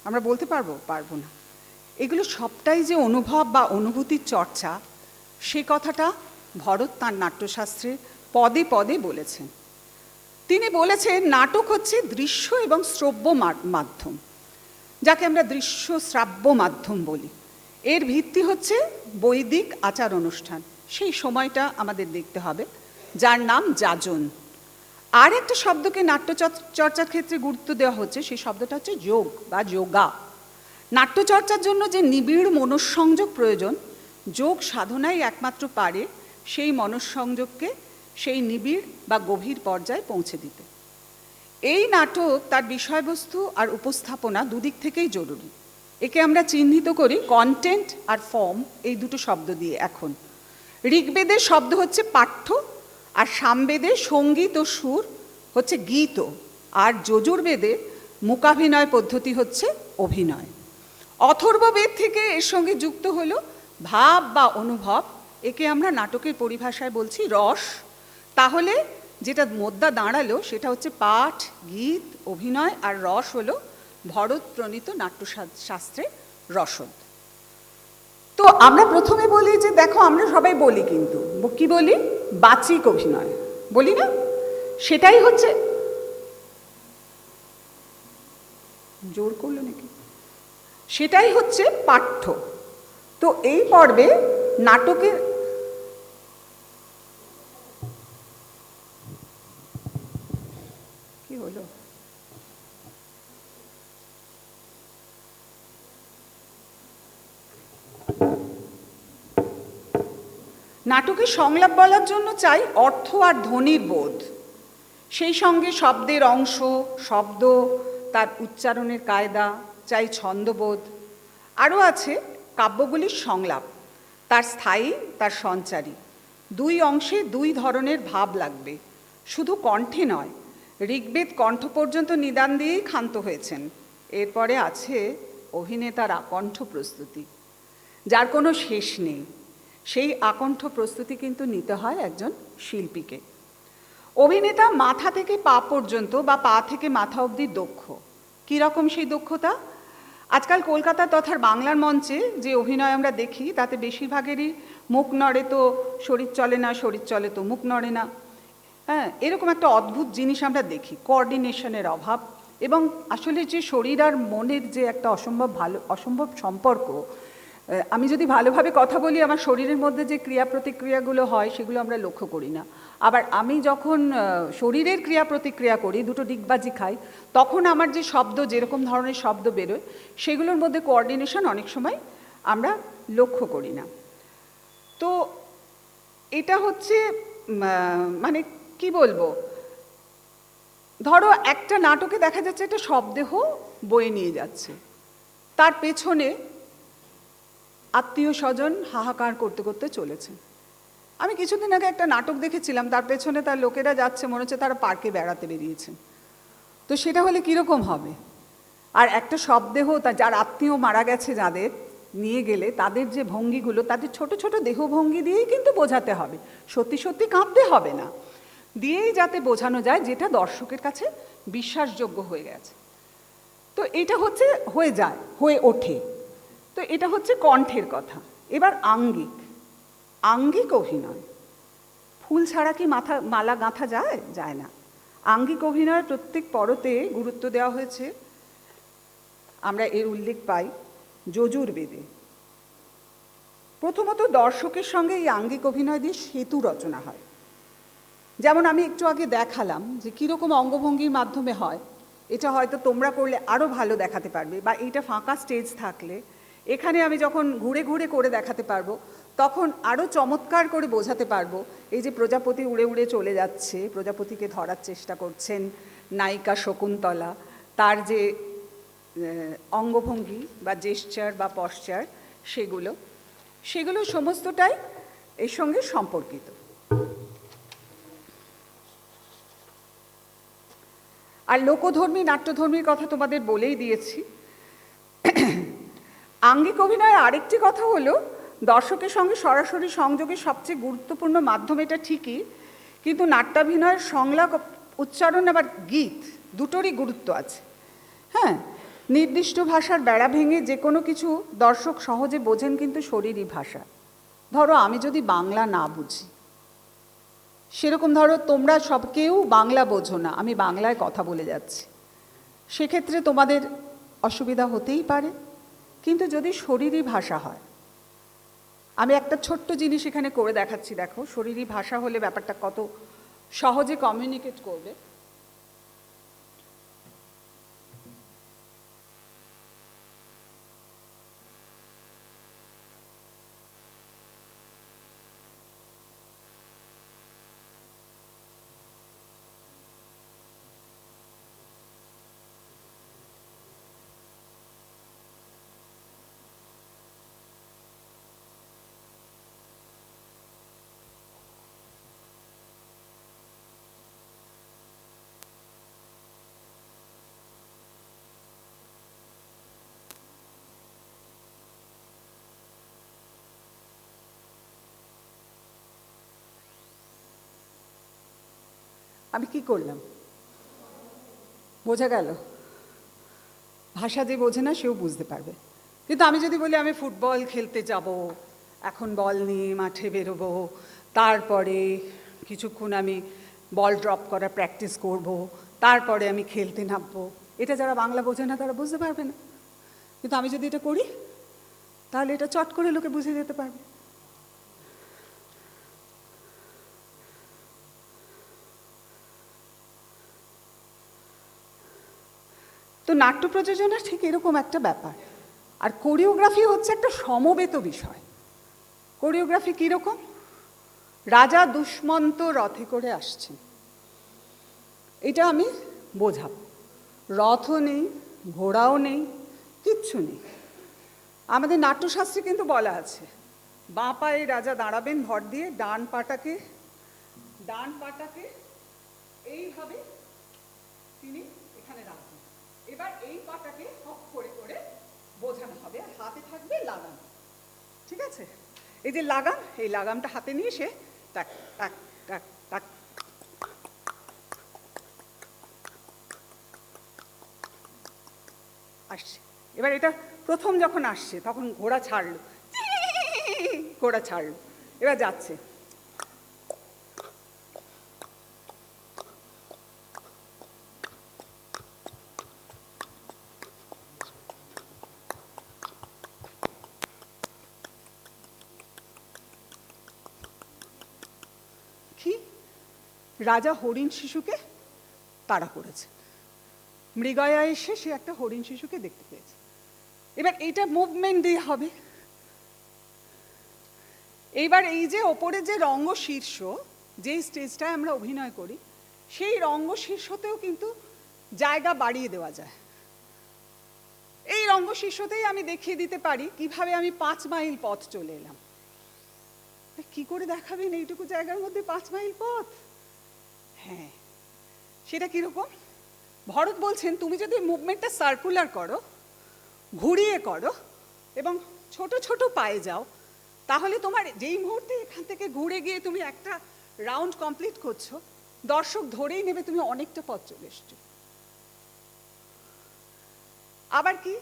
আমরা বলতে পারবো না। এগুলো সবটাই যে অনুভব বা অনুভূতির চর্চা, সে কথাটা ভরত তাঁর নাট্যশাস্ত্রে পদে পদে বলেছেন। তিনি বলেছেন নাটক হচ্ছে দৃশ্য এবং শ্রব্য মাধ্যম, যাকে আমরা দৃশ্য শ্রাব্য মাধ্যম বলি। এর ভিত্তি হচ্ছে বৈদিক আচার অনুষ্ঠান, সেই সময়টা আমাদের দেখতে হবে, যার নাম যাজন। আর একটা শব্দকে নাট্যচর্চার ক্ষেত্রে গুরুত্ব দেওয়া হচ্ছে, সেই শব্দটা হচ্ছে যোগ বা যোগা। নাট্যচর্চার জন্য যে নিবিড় মনঃসংযোগ প্রয়োজন, যোগ সাধনাই একমাত্র পারে সেই মনঃসংযোগকে সেই নিবিড় বা গভীর পর্যায়ে পৌঁছে দিতে। এই নাটক তার বিষয়বস্তু আর উপস্থাপনা দুদিক থেকেই জরুরি। একে আমরা চিহ্নিত করি কন্টেন্ট আর ফর্ম, এই দুটো শব্দ দিয়ে। এখন ঋগ্বেদের শব্দ হচ্ছে পাঠ্য, আর সামবেদে সঙ্গীত ও সুর হচ্ছে গীত, আর যজুর্বেদে মূকাভিনয় পদ্ধতি হচ্ছে অভিনয়। অথর্ববেদ থেকে এর সঙ্গে যুক্ত হলো ভাব বা অনুভব, একে আমরা নাটকের পরিভাষায় বলছি রস। তাহলে যেটা মোদ্দা দাঁড়ালো সেটা হচ্ছে পাঠ, গীত, অভিনয়, আর রস হলো ভরত প্রণীত নাট্যশাস্ত্রে রসদ। তো আমরা প্রথমে বলি যে দেখো, আমরা সবাই বলি, কিন্তু কি বলি? বাচিক অভিনয় বলি না? সেটাই হচ্ছে, জোর করলো নাকি, সেটাই হচ্ছে পাঠ্য। তো এই পর্বে নাটকের কি হলো, নাটকের সংলাপ বলার জন্য চাই অর্থ আর ধ্বনির বোধ, সেই সঙ্গে শব্দের অংশ, শব্দ, তার উচ্চারণের কায়দা, চাই ছন্দবোধ। আরও আছে কাব্যগুলির সংলাপ, তার স্থায়ী, তার সঞ্চারী। দুই অংশে দুই ধরনের ভাব লাগবে, শুধু কণ্ঠে নয়। ঋগ্বেদ কণ্ঠ পর্যন্ত নিদান দিয়েই ক্ষান্ত হয়েছেন। এরপরে আছে অভিনেতার আকণ্ঠ প্রস্তুতি, যার কোনো শেষ নেই। সেই আকণ্ঠ প্রস্তুতি কিন্তু নিতে হয় একজন শিল্পীকে। অভিনেতা মাথা থেকে পা পর্যন্ত বা পা থেকে মাথা অবধি দক্ষ। কীরকম সেই দক্ষতা? আজকাল কলকাতা তথা বাংলার মঞ্চে যে অভিনয় আমরা দেখি, তাতে বেশিরভাগেরই মুখ নড়ে তো শরীর চলে না, শরীর চলে তো মুখ নড়ে না। হ্যাঁ, এরকম একটা অদ্ভুত জিনিস আমরা দেখি, কোঅর্ডিনেশনের অভাব। এবং আসলে যে শরীর আর মনের যে একটা অসম্ভব সম্পর্ক, আমি যদি ভালোভাবে কথা বলি আমার শরীরের মধ্যে যে ক্রিয়া প্রতিক্রিয়াগুলো হয় সেগুলো আমরা লক্ষ্য করি না। আবার আমি যখন শরীরের ক্রিয়া প্রতিক্রিয়া করি, দুটো ডিগবাজি খাই, তখন আমার যে শব্দ, যেরকম ধরনের শব্দ বেরোয়, সেগুলোর মধ্যে কোঅর্ডিনেশন অনেক সময় আমরা লক্ষ্য করি না। তো এটা হচ্ছে মানে কি বলবো, ধরো একটা নাটকে দেখা যাচ্ছে একটা শবদেহ বয়ে নিয়ে যাচ্ছে, তার পেছনে আত্মীয় স্বজন হাহাকার করতে করতে চলেছে। আমি কিছুদিন আগে একটা নাটক দেখেছিলাম, তার পেছনে তার লোকেরা যাচ্ছে, মনে হচ্ছে তারা পার্কে বেড়াতে বেরিয়েছে। তো সেটা হলে কীরকম হবে? আর একটা শবদেহ, যার আত্মীয় মারা গেছে, যাদের নিয়ে গেলে তাদের যে ভঙ্গিগুলো, তাদের ছোট ছোট দেহভঙ্গি দিয়েই কিন্তু বোঝাতে হবে, সত্যি সত্যি কাঁদতে হবে না, দিয়েই যাতে বোঝানো যায় যেটা দর্শকের কাছে বিশ্বাসযোগ্য হয়ে গেছে। তো এটা হচ্ছে হয়ে ওঠে। তো এটা হচ্ছে কণ্ঠের কথা। এবার আঙ্গিক অভিনয়। ফুল ছাড়া কি মালা গাঁথা যায় না। আঙ্গিক অভিনয়ের প্রত্যেক পরতে গুরুত্ব দেওয়া হয়েছে, আমরা এর উল্লেখ পাই যজুর্বেদে। প্রথমত দর্শকের সঙ্গে এই আঙ্গিক অভিনয় দিয়ে সেতু রচনা হয়। যেমন আমি একটু আগে দেখালাম যে কীরকম অঙ্গভঙ্গির মাধ্যমে হয়, এটা হয়তো তোমরা করলে আরও ভালো দেখাতে পারবে, বা এইটা ফাঁকা স্টেজ থাকলে এখানে আমি যখন ঘুরে ঘুরে করে দেখাতে পারবো, তখন আরও চমৎকার করে বোঝাতে পারবো। এই যে প্রজাপতি উড়ে উড়ে চলে যাচ্ছে, প্রজাপতিকে ধরার চেষ্টা করছেন নায়িকা শকুন্তলা, তার যে অঙ্গভঙ্গি বা জেস্চার বা পশ্চার, সেগুলো সমস্তটাই এর সঙ্গে সম্পর্কিত। আর লোকধর্মী নাট্যধর্মীর কথা তোমাদের বলেই দিয়েছি। আঙ্গিক অভিনয়ের আরেকটি কথা হলো, দর্শকের সঙ্গে সরাসরি সংযোগের সবচেয়ে গুরুত্বপূর্ণ মাধ্যম এটা ঠিকই, কিন্তু নাট্যাভিনয়ের সংলাপ, উচ্চারণ আবার গীত দুটোরই গুরুত্ব আছে। হ্যাঁ, নির্দিষ্ট ভাষার বেড়া ভেঙে যে কোনো কিছু দর্শক সহজে বোঝেন কিন্তু শরীরী ভাষা। ধরো আমি যদি বাংলা না বুঝি, সেরকম ধরো তোমরা কেউ বাংলা বোঝো না, আমি বাংলায় কথা বলে যাচ্ছি, সেক্ষেত্রে তোমাদের অসুবিধা হতেই পারে। কিন্তু যদি শরীরী ভাষা হয়, আমি একটা ছোট্ট জিনিস এখানে করে দেখাচ্ছি, দেখো শরীরী ভাষা হলে ব্যাপারটা কত সহজে কমিউনিকেট করবে। আমি কি করলাম বোঝা গেল? ভাষা যে বোঝে না সেও বুঝতে পারবে। কিন্তু আমি যদি বলি আমি ফুটবল খেলতে যাব, এখন বল নিয়ে মাঠে বেরোবো, তারপরে কিছুক্ষণ আমি বল ড্রপ করার প্র্যাকটিস করব, তারপরে আমি খেলতে নামবো, এটা যারা বাংলা বোঝে না তারা বুঝতে পারবে না। কিন্তু আমি যদি এটা করি তাহলে এটা চট করে লোকে বুঝে যেতে পারবে। তো নাট্য প্রযোজনা ঠিক এরকম একটা ব্যাপার। আর কোরিওগ্রাফি হচ্ছে একটা সমবেত বিষয়। কোরিওগ্রাফি কীরকম? রাজা দুষ্মন্ত রথে করে আসছেন, এটা আমি বোঝাব। রথও নেই, ঘোড়াও নেই, কিচ্ছু নেই। আমাদের নাট্যশাস্ত্রে কিন্তু বলা আছে, বাঁ পায়ে রাজা দাঁড়াবেন ভর দিয়ে, ডান পাটাকে এইভাবে তিনি এখানে রাখবেন। এবার এই পাটাকে হক করে করে বোঝানো হবে, আর হাতে থাকবে লাগাম। ঠিক আছে? এই যে লাগাম, এই লাগামটা হাতে নিয়ে সে টাক টাক টাক টাক আসছে। এবার এটা প্রথম যখন আসছে তখন ঘোড়া ছাড়লো, এবার যাচ্ছে। রাজা হরিণ শিশুকে তাড়া করেছে। মৃগয়া এসে সে একটা হরিণ শিশুকে দেখতে পেয়েছে। এবার এইটা মুভমেন্ট দিয়ে হবে। এইবার এই যে ওপরে যে রঙ্গশীর্ষ, যেই স্টেজটায় আমরা অভিনয় করি, সেই রঙ্গশীর্ষতেও কিন্তু জায়গা বাড়িয়ে দেওয়া যায়। এই রঙ্গশীর্ষতেই আমি দেখিয়ে দিতে পারি কিভাবে আমি 5 মাইল পথ চলে এলাম। কি করে দেখাবেন এইটুকু জায়গার মধ্যে 5 মাইল পথ? হ্যাঁ, সেটা কিরকম? ভরত বলছেন তুমি যদি মুভমেন্টটা সার্কুলার করো, ঘুরিয়ে করো এবং ছোট ছোট পায়ে যাও, তাহলে তোমার যেই মুহূর্তে এখান থেকে ঘুরে গিয়ে তুমি একটা রাউন্ড কমপ্লিট করছো, দর্শক ধরেই নেবে তুমি অনেকটা পথ চলে এসছো। আবার কি,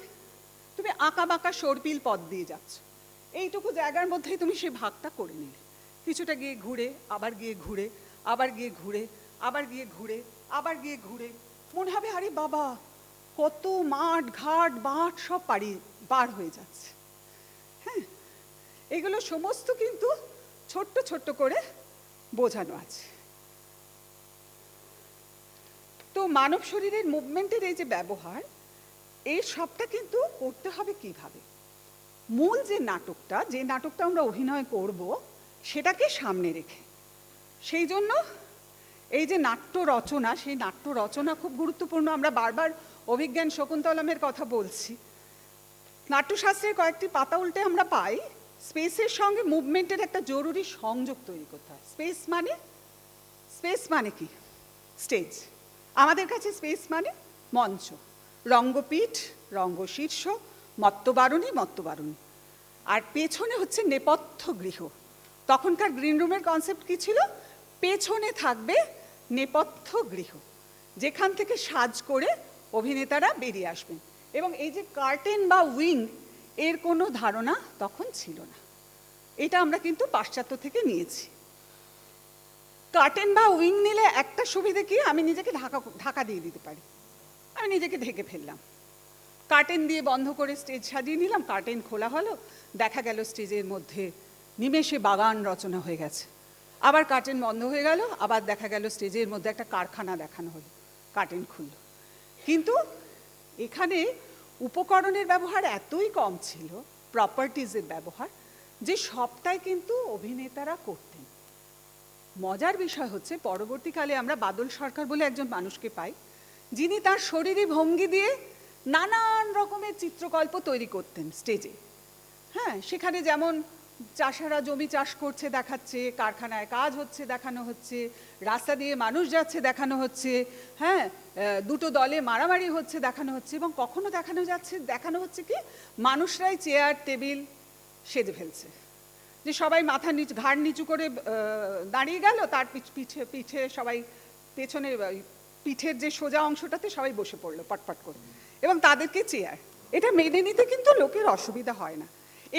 তুমি আঁকা বাঁকা সর্পিল পথ দিয়ে যাচ্ছ, এইটুকু জায়গার মধ্যেই তুমি সেই ভাগটা করে নিলে। কিছুটা গিয়ে ঘুরে, আবার গিয়ে ঘুরে, আবার গিয়ে ঘুরে, আবার গিয়ে ঘুরে, আবার গিয়ে ঘুরে, মনে হবে আরে বাবা কত মাঠ ঘাট বাঁট সব পার হয়ে যাচ্ছে। হ্যাঁ, এগুলো সমস্ত কিন্তু ছোট্ট ছোট্ট করে বোঝানো আছে। তো মানব শরীরের মুভমেন্টের এই যে ব্যবহার, এই সবটা কিন্তু করতে হবে কিভাবে? মূল যে নাটকটা আমরা অভিনয় করব, সেটাকে সামনে রেখে। সেই জন্য এই যে নাট্য রচনা, সেই নাট্য রচনা খুব গুরুত্বপূর্ণ। আমরা বারবার অভিজ্ঞান শকুন্তলমের কথা বলছি। নাট্যশাস্ত্রের কয়েকটি পাতা উল্টে আমরা পাই স্পেসের সঙ্গে মুভমেন্টের একটা জরুরি সংযোগ তৈরি করতে হয়। স্পেস মানে কি? স্টেজ। আমাদের কাছে স্পেস মানে মঞ্চ, রঙ্গপীঠ, রঙ্গশীর্ষ, মত্তবারণী। আর পেছনে হচ্ছে নেপথ্য গৃহ। তখনকার গ্রিন রুমের কনসেপ্ট কি ছিল? পেছনে থাকবে নেপথ্য গৃহ, যেখান থেকে সাজ করে অভিনেতারা বেরিয়ে আসবেন। এবং এই যে কার্টেন বা উইং, এর কোনো ধারণা তখন ছিল না। এটা আমরা কিন্তু পাশ্চাত্য থেকে নিয়েছি। কার্টেন বা উইং নিলে একটা সুবিধে কি, আমি নিজেকে ঢাকা দিয়ে দিতে পারি, আমি নিজেকে ঢেকে ফেললাম। কার্টেন দিয়ে বন্ধ করে স্টেজ সাজিয়ে নিলাম, কার্টেন খোলা হলো, দেখা গেল স্টেজের মধ্যে নিমেষে বাগান রচনা হয়ে গেছে। আবার কার্টেন বন্ধ হয়ে গেল, আবার দেখা গেল স্টেজের মধ্যে একটা কারখানা দেখানো হলো, কার্টেন খুলল। কিন্তু এখানে উপকরণের ব্যবহার এতই কম ছিল, প্রপার্টিজের ব্যবহার, যে সবটাই কিন্তু অভিনেতারা করতেন। মজার বিষয় হচ্ছে পরবর্তীকালে আমরা বাদল সরকার বলে একজন মানুষকে পাই, যিনি তার শরীরী ভঙ্গি দিয়ে নানান রকমের চিত্রকল্প তৈরি করতেন স্টেজে। হ্যাঁ, সেখানে যেমন চাষারা জমি চাষ করছে দেখাচ্ছে, কারখানায় কাজ হচ্ছে দেখানো হচ্ছে, রাস্তা দিয়ে মানুষ যাচ্ছে দেখানো হচ্ছে, হ্যাঁ, দুটো দলে মারামারি হচ্ছে দেখানো হচ্ছে, এবং কখনো দেখানো হচ্ছে কি মানুষরাই চেয়ার টেবিল সেজে ফেলছে, যে সবাই মাথা নিচু ঘাড় নিচু করে দাঁড়িয়ে গেল, তার পিঠে সবাই পেছনে পিঠের যে সোজা অংশটাতে সবাই বসে পড়লো পটপট করে, এবং তাদেরকে চেয়ার। এটা মেনে নিতে কিন্তু লোকের অসুবিধা হয় না।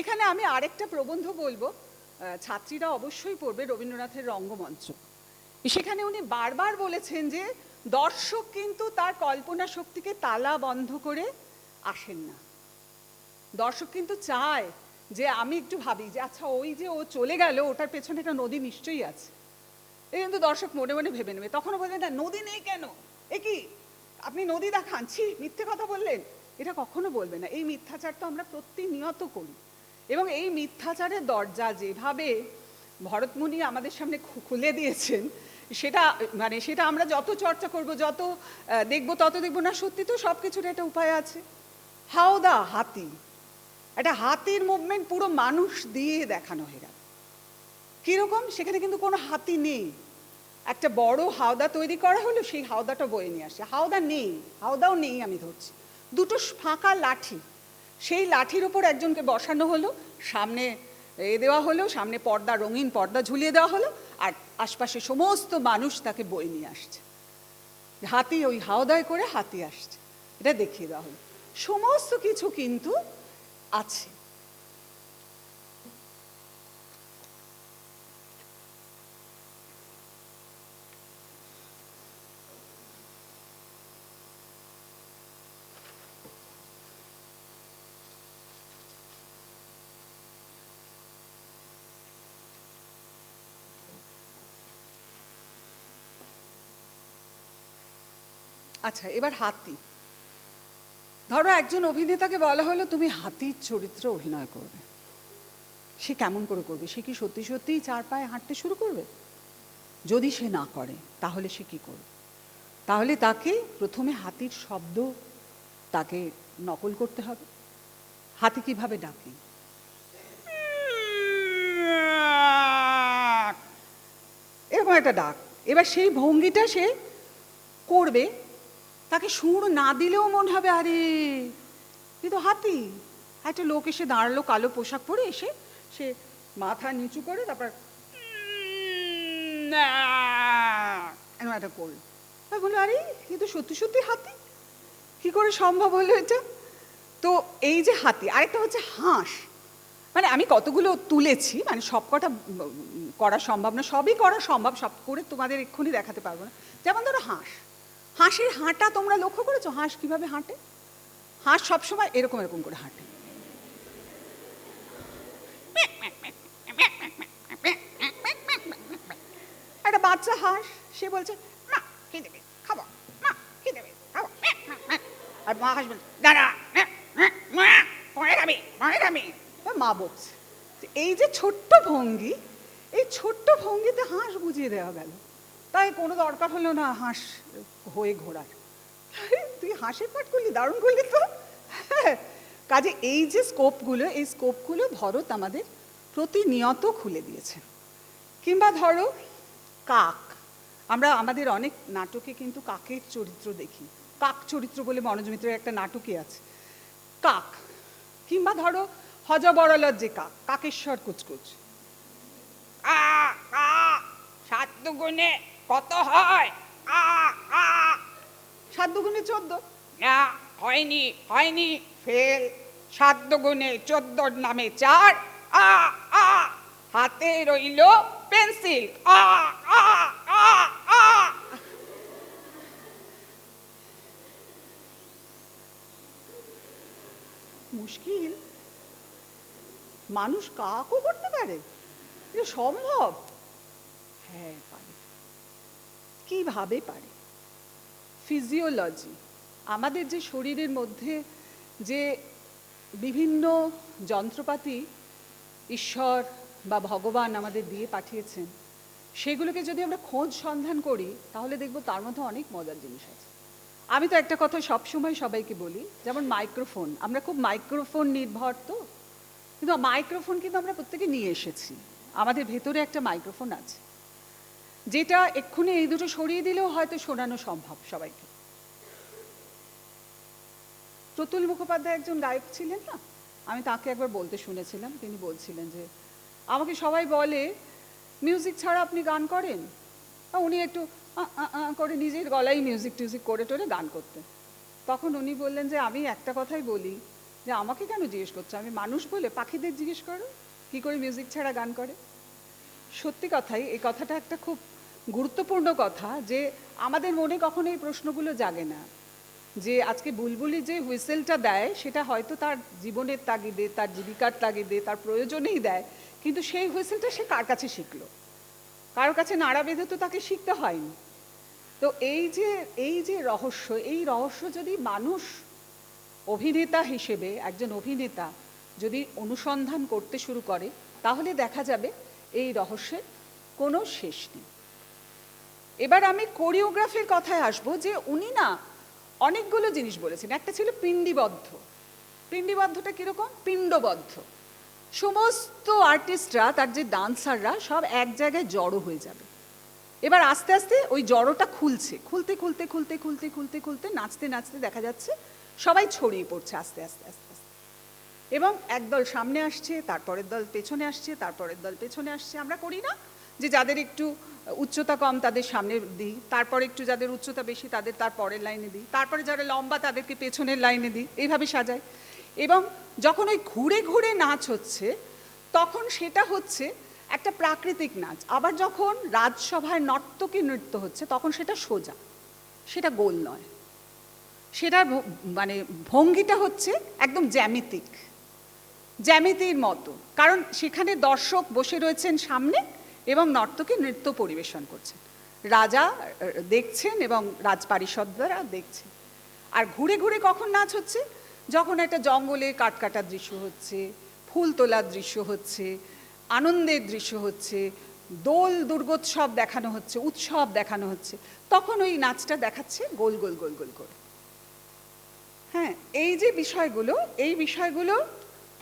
এখানে আমি আরেকটা প্রবন্ধ বলবো, ছাত্রীরা অবশ্যই পড়বে, রবীন্দ্রনাথের রঙ্গমঞ্চ। সেখানে উনি বারবার বলেছেন যে দর্শক কিন্তু তার কল্পনা শক্তিকে তালা বন্ধ করে আসেন না। দর্শক কিন্তু চায় যে আমি একটু ভাবি যে আচ্ছা ওই যে ও চলে গেল, ওটার পেছনে একটা নদী নিশ্চয়ই আছে। এই কিন্তু দর্শক মনে মনে ভেবে নেবে। তখনও বলবেন না নদী নেই কেন, এ কি আপনি নদী দেখান, ছি মিথ্যে কথা বললেন, এটা কখনো বলবে না। এই মিথ্যাচার তো আমরা প্রতিনিয়ত করি, এবং এই মিথ্যাচারের দরজা যেভাবে ভরতমুনি আমাদের সামনে খুলে দিয়েছেন, সেটা আমরা যত চর্চা করব, যত দেখব, তত দেখব না সত্যি তো সব কিছুর একটা উপায় আছে। হাওদা হাতি, একটা হাতির মুভমেন্ট পুরো মানুষ দিয়ে দেখানো হয়ে গেল। কিরকম? সেখানে কিন্তু কোনো হাতি নেই, একটা বড় হাওদা তৈরি করা হলো, সেই হাওদাটা বয়ে নিয়ে আসে। হাওদাও নেই আমি ধরছি, দুটো ফাঁকা লাঠি, সেই লাঠির ওপর একজনকে বসানো হলো, সামনে দেওয়া হলো, সামনে পর্দা, রঙিন পর্দা ঝুলিয়ে দেওয়া হলো, আর আশপাশে সমস্ত মানুষ তাকে বয়ে নিয়ে আসছে। হাতি ওই হাওদায় করে হাতি আসছে, এটা দেখিয়ে দেওয়া হলো। সমস্ত কিছু কিন্তু আছে। আচ্ছা, এবার হাতি। ধরো একজন অভিনেতাকে বলা হলো তুমি হাতির চরিত্র অভিনয় করবে, সে কেমন করে করবে? সে কি সত্যি সত্যিই 4 পায়ে হাঁটতে শুরু করবে? যদি সে না করে তাহলে সে কি করবে? তাহলে তাকে প্রথমে হাতির শব্দ তাকে নকল করতে হবে। হাতি কিভাবে ডাকে? এরকম একটা ডাক। এবার সেই ভঙ্গিটা সে করবে, তাকে সুর না দিলেও মনে হবে আরে এ তো হাতি। একটা লোক এসে দাঁড়ালো কালো পোশাক পরে, এসে সে মাথা নিচু করে তারপর এরকম একটা করলো। বললো আরে এ তো সত্যি সত্যি হাতি, কি করে সম্ভব হলো এটা? তো এই যে হাতি, আরেকটা হচ্ছে হাঁস। মানে আমি কতগুলো তুলেছি, মানে সব কটা করা সম্ভব না, সবই করা সম্ভব, সব করে তোমাদের এক্ষুনি দেখাতে পারবো না। যেমন ধরো হাঁস, হাঁসের হাঁটা তোমরা লক্ষ্য করেছো? হাঁস কিভাবে হাঁটে? হাঁস সবসময় এরকম এরকম করে হাঁটে। একটা বাচ্চা হাঁস, সে বলছে মা কি দেবে খাবো, মা কি দেবে খাবো, আর মা হাঁস বলছে দাঁড়া পরে খাবি পরে খাবি। মা বকছে। এই যে ছোট্ট ভঙ্গি, এই ছোট্ট ভঙ্গিতে হাঁস বুঝিয়ে দেওয়া গেল, তাই কোনো দরকার হলো না হাঁস হয়ে ঘোরার। তুই হাঁসের পাঠ করলি, দারুণ করলি তো। কাজে এই যে স্কোপগুলো, এই স্কোপগুলো ভরত আমাদের প্রতিনিয়ত খুলে দিয়েছেন। কিংবা ধরো কাক, আমরা আমাদের অনেক নাটকে কিন্তু কাকের চরিত্র দেখি, কাক চরিত্র বলে মনোজ মিত্রের একটা নাটকই আছে, কাক। কিংবা ধরো হজবরলার যে কাক, কাকেশ্বর কুচকুচ, সাত দুগুণে কত হয়? 7 দুগুণে 14। না হয়নি হয়নি, ফেল। 7 দুগুণে 14 নামে 4, হাতে রইল পেন্সিল। মুশকিল, মানুষ কাকও করতে পারে? এটা সম্ভব? হ্যাঁ পারে। কিভাবে পারে? ফিজিওলজি, আমাদের যে শরীরের মধ্যে যে বিভিন্ন যন্ত্রপাতি ঈশ্বর বা ভগবান আমাদের দিয়ে পাঠিয়েছেন, সেগুলোকে যদি আমরা খোঁজ সন্ধান করি তাহলে দেখবো তার মধ্যে অনেক মজার জিনিস আছে। আমি তো একটা কথা সবসময় সবাইকে বলি, যেমন মাইক্রোফোন, আমরা খুব মাইক্রোফোন নির্ভর, তো কিন্তু মাইক্রোফোন কিন্তু আমরা প্রত্যেকে নিয়ে এসেছি, আমাদের ভেতরে একটা মাইক্রোফোন আছে, যেটা এক্ষুনি এই দুটো সরিয়ে দিলেও হয়তো শোনানো সম্ভব সবাইকে। প্রতুল মুখোপাধ্যায় একজন গায়ক ছিলেন না, আমি তাকে একবার বলতে শুনেছিলাম, তিনি বলছিলেন যে আমাকে সবাই বলে মিউজিক ছাড়া আপনি গান করেন? উনি একটু করে নিজের গলায় মিউজিক টিউজিক করে টোরে গান করতেন। তখন উনি বললেন যে আমি একটা কথাই বলি, যে আমাকে কেন জিজ্ঞেস করছো, আমি মানুষ বলে, পাখিদের জিজ্ঞেস করো কী করে মিউজিক ছাড়া গান করে। সত্যি কথাই, এই কথাটা একটা খুব গুরুত্বপূর্ণ কথা, যে আমাদের মনে কখনো এই প্রশ্নগুলো জাগে না, যে আজকে বুলবুলি যে হুইসেলটা দেয় সেটা হয়তো তার জীবনের তাগিদে, তার জীবিকার তাগিদে, তার প্রয়োজনেই দেয়, কিন্তু সেই হুইসেলটা সে কার কাছে শিখলো? কারোর কাছে নাড়া বেঁধে তো তাকে শিখতে হয়নি। তো এই যে রহস্য, এই রহস্য যদি মানুষ অভিনেতা হিসেবে, একজন অভিনেতা যদি অনুসন্ধান করতে শুরু করে, তাহলে দেখা যাবে এই রহস্যের কোনো শেষ নেই। এবার আমি কোরিওগ্রাফির কথায় আসবো, যে উনি না অনেকগুলো জিনিস বলেছেন। একটা ছিল পিণ্ডিবদ্ধ। পিণ্ডিবদ্ধটা কীরকম? পিণ্ডবদ্ধ। সমস্ত আর্টিস্টরা, তার যে ডান্সাররা সব এক জায়গায় জড়ো হয়ে যাবে। এবার আস্তে আস্তে ওই জড়োটা খুলছে, খুলতে খুলতে খুলতে খুলতে খুলতে খুলতে নাচতে নাচতে দেখা যাচ্ছে সবাই ছড়িয়ে পড়ছে আস্তে আস্তে আস্তে আস্তে, এবং একদল সামনে আসছে, তারপরের দল পেছনে আসছে, তারপরের দল পেছনে আসছে। আমরা করি না যে যাদের একটু উচ্চতা কম তাদের সামনে দিই, তারপরে একটু যাদের উচ্চতা বেশি তাদের তার পরের লাইনে দিই, তারপরে যারা লম্বা তাদেরকে পেছনের লাইনে দিই, এইভাবে সাজাই। এবং যখন ওই ঘুরে ঘুরে নাচ হচ্ছে তখন সেটা হচ্ছে একটা প্রাকৃতিক নাচ। আবার যখন রাজসভায় নর্তকী নৃত্য হচ্ছে তখন সেটা সোজা, সেটা গোল নয়, সেটার মানে ভঙ্গিটা হচ্ছে একদম জ্যামিতির মতো, কারণ সেখানে দর্শক বসে রয়েছেন সামনে এবং নর্তকী নৃত্য পরিবেশন করছেন। রাজা দেখছেন এবং রাজপারিষদরা দেখছেন। আর ঘুরে ঘুরে কখন নাচ হচ্ছে? যখন একটা জঙ্গলে কাঠ কাটার দৃশ্য হচ্ছে, ফুল তোলার দৃশ্য হচ্ছে, আনন্দের দৃশ্য হচ্ছে, দোল দুর্গোৎসব দেখানো হচ্ছে, উৎসব দেখানো হচ্ছে, তখন ওই নাচটা দেখাচ্ছে গোল গোল গোল গোল করে। হ্যাঁ, এই যে বিষয়গুলো, এই বিষয়গুলো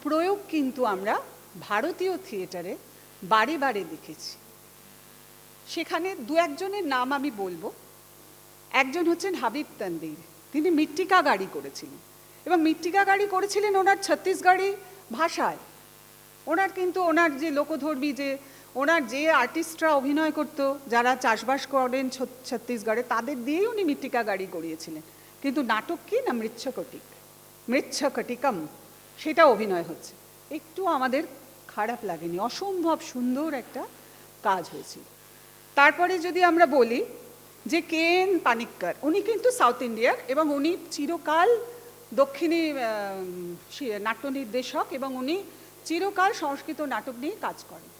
প্রয়োগ কিন্তু আমরা ভারতীয় থিয়েটারে বারে বারে দেখেছি। সেখানে দু একজনের নাম আমি বলবো। একজন হচ্ছেন হাবিব তানভীর, তিনি মৃত্তিকা গাড়ি করেছিলেন এবং মৃত্তিকা গাড়ি করেছিলেন ওনার ছত্তিশগড়ি ভাষায়। ওনার কিন্তু ওনার যে লোকধর্মী যে ওনার যে আর্টিস্টরা অভিনয় করতো, যারা চাষবাস করেন ছত্তিশগড়ে, তাদের দিয়েই উনি মৃত্তিকা গাড়ি করিয়েছিলেন। কিন্তু নাটক কি না মৃচ্ছকটিকম, সেটা অভিনয় হচ্ছে। একটু আমাদের খারাপ লাগেনি, অসম্ভব সুন্দর একটা কাজ হয়েছিল। তারপরে যদি আমরা বলি যে কে.এন. পানিক্কর, উনি কিন্তু সাউথ ইন্ডিয়ার এবং উনি চিরকাল দক্ষিণী নাট্য নির্দেশক এবং উনি চিরকাল সংস্কৃত নাটক নিয়ে কাজ করেন,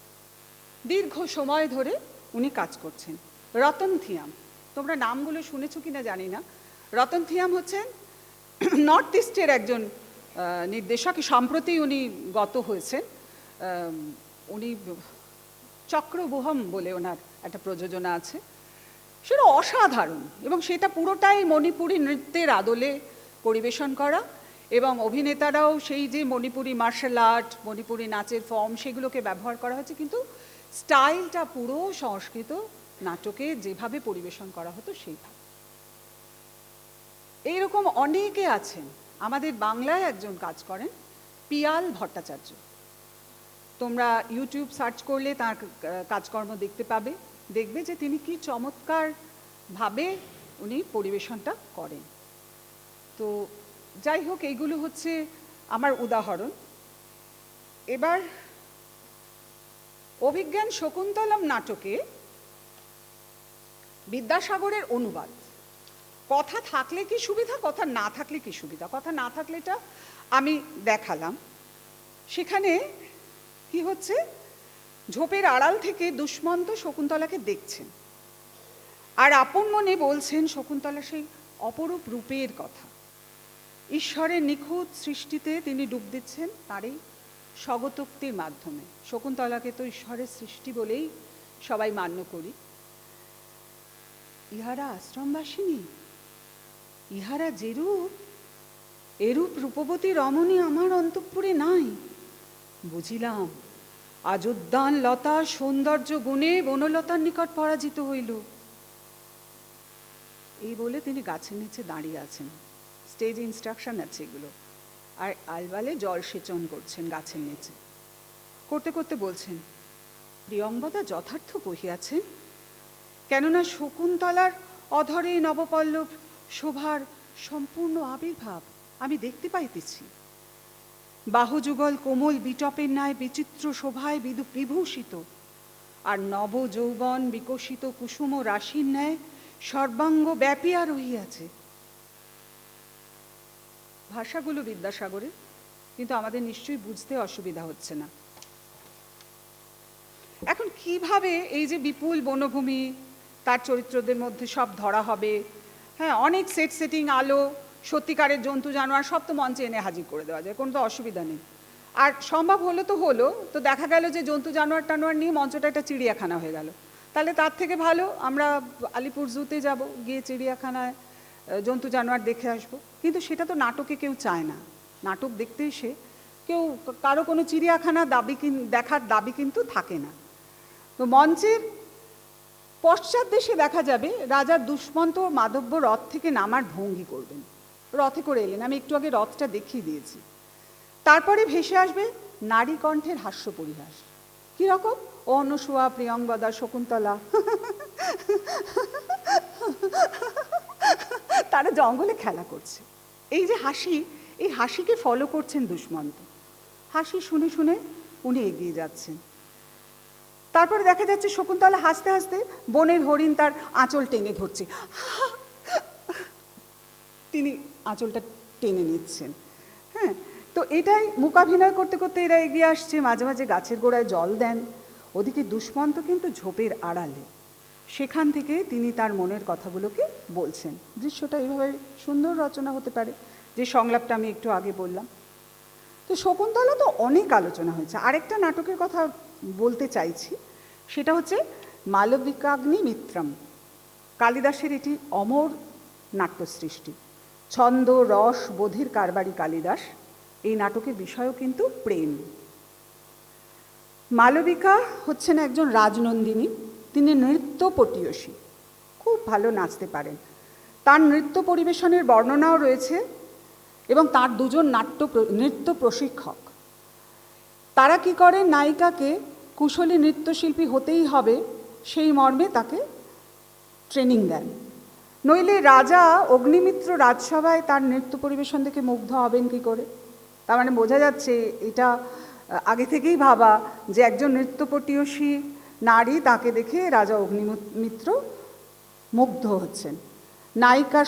দীর্ঘ সময় ধরে উনি কাজ করছেন। রতন থিয়াম, তোমরা নামগুলো শুনেছো কিনা জানি না। রতন থিয়াম হচ্ছেন নর্থ ইস্টের একজন নির্দেশক, সম্প্রতি উনি গত হয়েছেন। উনি চক্রবুহম বলে ওনার একটা প্রযোজনা আছে, সেটা অসাধারণ এবং সেটা পুরোটাই মণিপুরী নৃত্যের আদলে পরিবেশন করা এবং অভিনেতারাও সেই যে মণিপুরী মার্শাল আর্ট, মণিপুরী নাচের ফর্ম, সেগুলোকে ব্যবহার করা হয়েছে, কিন্তু স্টাইলটা পুরো সংস্কৃত নাটকে যেভাবে পরিবেশন করা হতো সেইভাবে। এইরকম অনেকে আছেন। আমাদের বাংলায় একজন কাজ করেন, পিয়াল ভট্টাচার্য। তোমরা ইউটিউব সার্চ করলে তার কাজকর্ম দেখতে পাবে, দেখবে যে তিনি কি চমৎকারভাবে উনি পরিবেশনটা করেন। তো যাই হোক, এইগুলো হচ্ছে আমার উদাহরণ। এবার অভিজ্ঞান শকুন্তলম নাটকে বিদ্যাসাগরের অনুবাদ। কথা থাকলে কি সুবিধা, কথা না থাকলে কি সুবিধা। কথা না থাকলে এটা আমি দেখালাম। সেখানে কি হচ্ছে, ঝোপের আড়াল থেকে দুষ্মন্ত শকুন্তলাকে দেখছেন আর আপন মনে বলছেন শকুন্তলা সেই অপরূপ রূপের কথা। ঈশ্বরের নিখুঁত সৃষ্টিতে তিনি ডুব দিচ্ছেন তারই স্বগতোক্তির মাধ্যমে। শকুন্তলাকে তো ঈশ্বরের সৃষ্টি বলেই সবাই মান্য করি। ইহারা আশ্রমবাসিনী, ইহারা যেরূপ, এরূপ রূপবতী রমণী আমার অন্তঃপুরে নাই। বুঝিলাম আজ উদ্যান লতা সৌন্দর্য গুণে বনলতার নিকট পরাজিত হইল। এই বলে তিনি গাছের নিচে দাঁড়িয়ে আছেন। স্টেজ ইনস্ট্রাকশন আছে এগুলো। আর আলবালে জল সেচন করছেন গাছের নিচে। করতে করতে বলছেন, প্রিয়ংবদা যথার্থ কহিয়াছেন, কেননা শকুন্তলার অধরে নবপল্লব শোভার সম্পূর্ণ আবির্ভাব আমি দেখতে পাইতেছি। বাহুযুগল কোমল বিটপের ন্যায় বিচিত্র শোভায় বিভূষিত, আর নব যৌবন বিকশিত কুসুম রাশির ন্যায় সর্বাঙ্গ ব্যাপিয়া রহিয়াছে। ভাষাগুলো বিদ্যাসাগরের, কিন্তু আমাদের নিশ্চয়ই বুঝতে অসুবিধা হচ্ছে না। এখন কিভাবে এই যে বিপুল বনভূমি, তার চরিত্রদের মধ্যে সব ধরা হবে, হ্যাঁ, অনেক সেট সেটিং, আলো, সত্যিকারের জন্তু জানোয়ার সব তো মঞ্চে এনে হাজির করে দেওয়া যায়, কোনো তো অসুবিধা নেই। আর সম্ভব হলো তো দেখা গেল যে জন্তু জানোয়ার টানোয়ার নিয়ে মঞ্চটা একটা চিড়িয়াখানা হয়ে গেল। তাহলে তার থেকে ভালো আমরা আলিপুর জুতে যাব, গিয়ে চিড়িয়াখানায় জন্তু জানোয়ার দেখে আসবো। কিন্তু সেটা তো নাটকে কেউ চায় না। নাটক দেখতে এসে কেউ কারো কোনো চিড়িয়াখানা দেখার দাবি কিন্তু থাকে না। তো মঞ্চের পশ্চাৎ দেশে দেখা যাবে রাজা দুষ্মন্ত মাধব্য রথ থেকে নামার ভঙ্গি করবেন, রথে করে এলেন। আমি একটু আগে রথটা দেখিয়ে দিয়েছি। তারপরে ভেসে আসবে নারী কণ্ঠের হাস্য পরিহাস। কীরকম? অনুসুয়া, প্রিয়ংবদা, শকুন্তলা তারা জঙ্গলে খেলা করছে। এই যে হাসি, এই হাসিকে ফলো করছেন দুষ্মন্ত। হাসি শুনে শুনে উনি এগিয়ে যাচ্ছেন। তারপরে দেখা যাচ্ছে শকুন্তলা হাসতে হাসতে বনের হরিণ তার আঁচল টেনে ধরছে, তিনি আঁচলটা টেনে নিচ্ছেন। হ্যাঁ, তো এটাই মূকাভিনয় করতে করতে এরা এগিয়ে আসছে। মাঝে মাঝে গাছের গোড়ায় জল দেন। ওদিকে দুষ্মন্ত কিন্তু ঝোপের আড়ালে, সেখান থেকে তিনি তার মনের কথাগুলোকে বলছেন। দৃশ্যটা এইভাবে সুন্দর রচনা হতে পারে, যে সংলাপটা আমি একটু আগে বললাম। তো শকুন্তলা তো অনেক আলোচনা হয়েছে। আরেকটা নাটকের কথা বলতে চাইছি, সেটা হচ্ছে মালবিকাগ্নি মিত্রম। কালিদাসের এটি অমর নাট্যসৃষ্টি। ছন্দ রস বোধির কারবারি কালিদাস। এই নাটকের বিষয়ও কিন্তু প্রেম। মালবিকা হচ্ছেন একজন রাজনন্দিনী। তিনি নৃত্য পটীয়সী, খুব ভালো নাচতে পারেন। তার নৃত্য পরিবেশনের বর্ণনাও রয়েছে এবং তার দুজন নৃত্য প্রশিক্ষক। তারা কি করেন, নায়িকাকে কুশলী নৃত্যশিল্পী হতেই হবে সেই মর্মে তাকে ট্রেনিং দেন। নইলে রাজা অগ্নিমিত্র রাজসভায় তার নৃত্য পরিবেশন দেখে মুগ্ধ হবেন কি করে? তার মানে বোঝা যাচ্ছে এটা আগে থেকেই ভাবা যে একজন নৃত্যপটীয়সী নারী, তাকে দেখে রাজা অগ্নিমিত্র মুগ্ধ হচ্ছেন। নায়িকার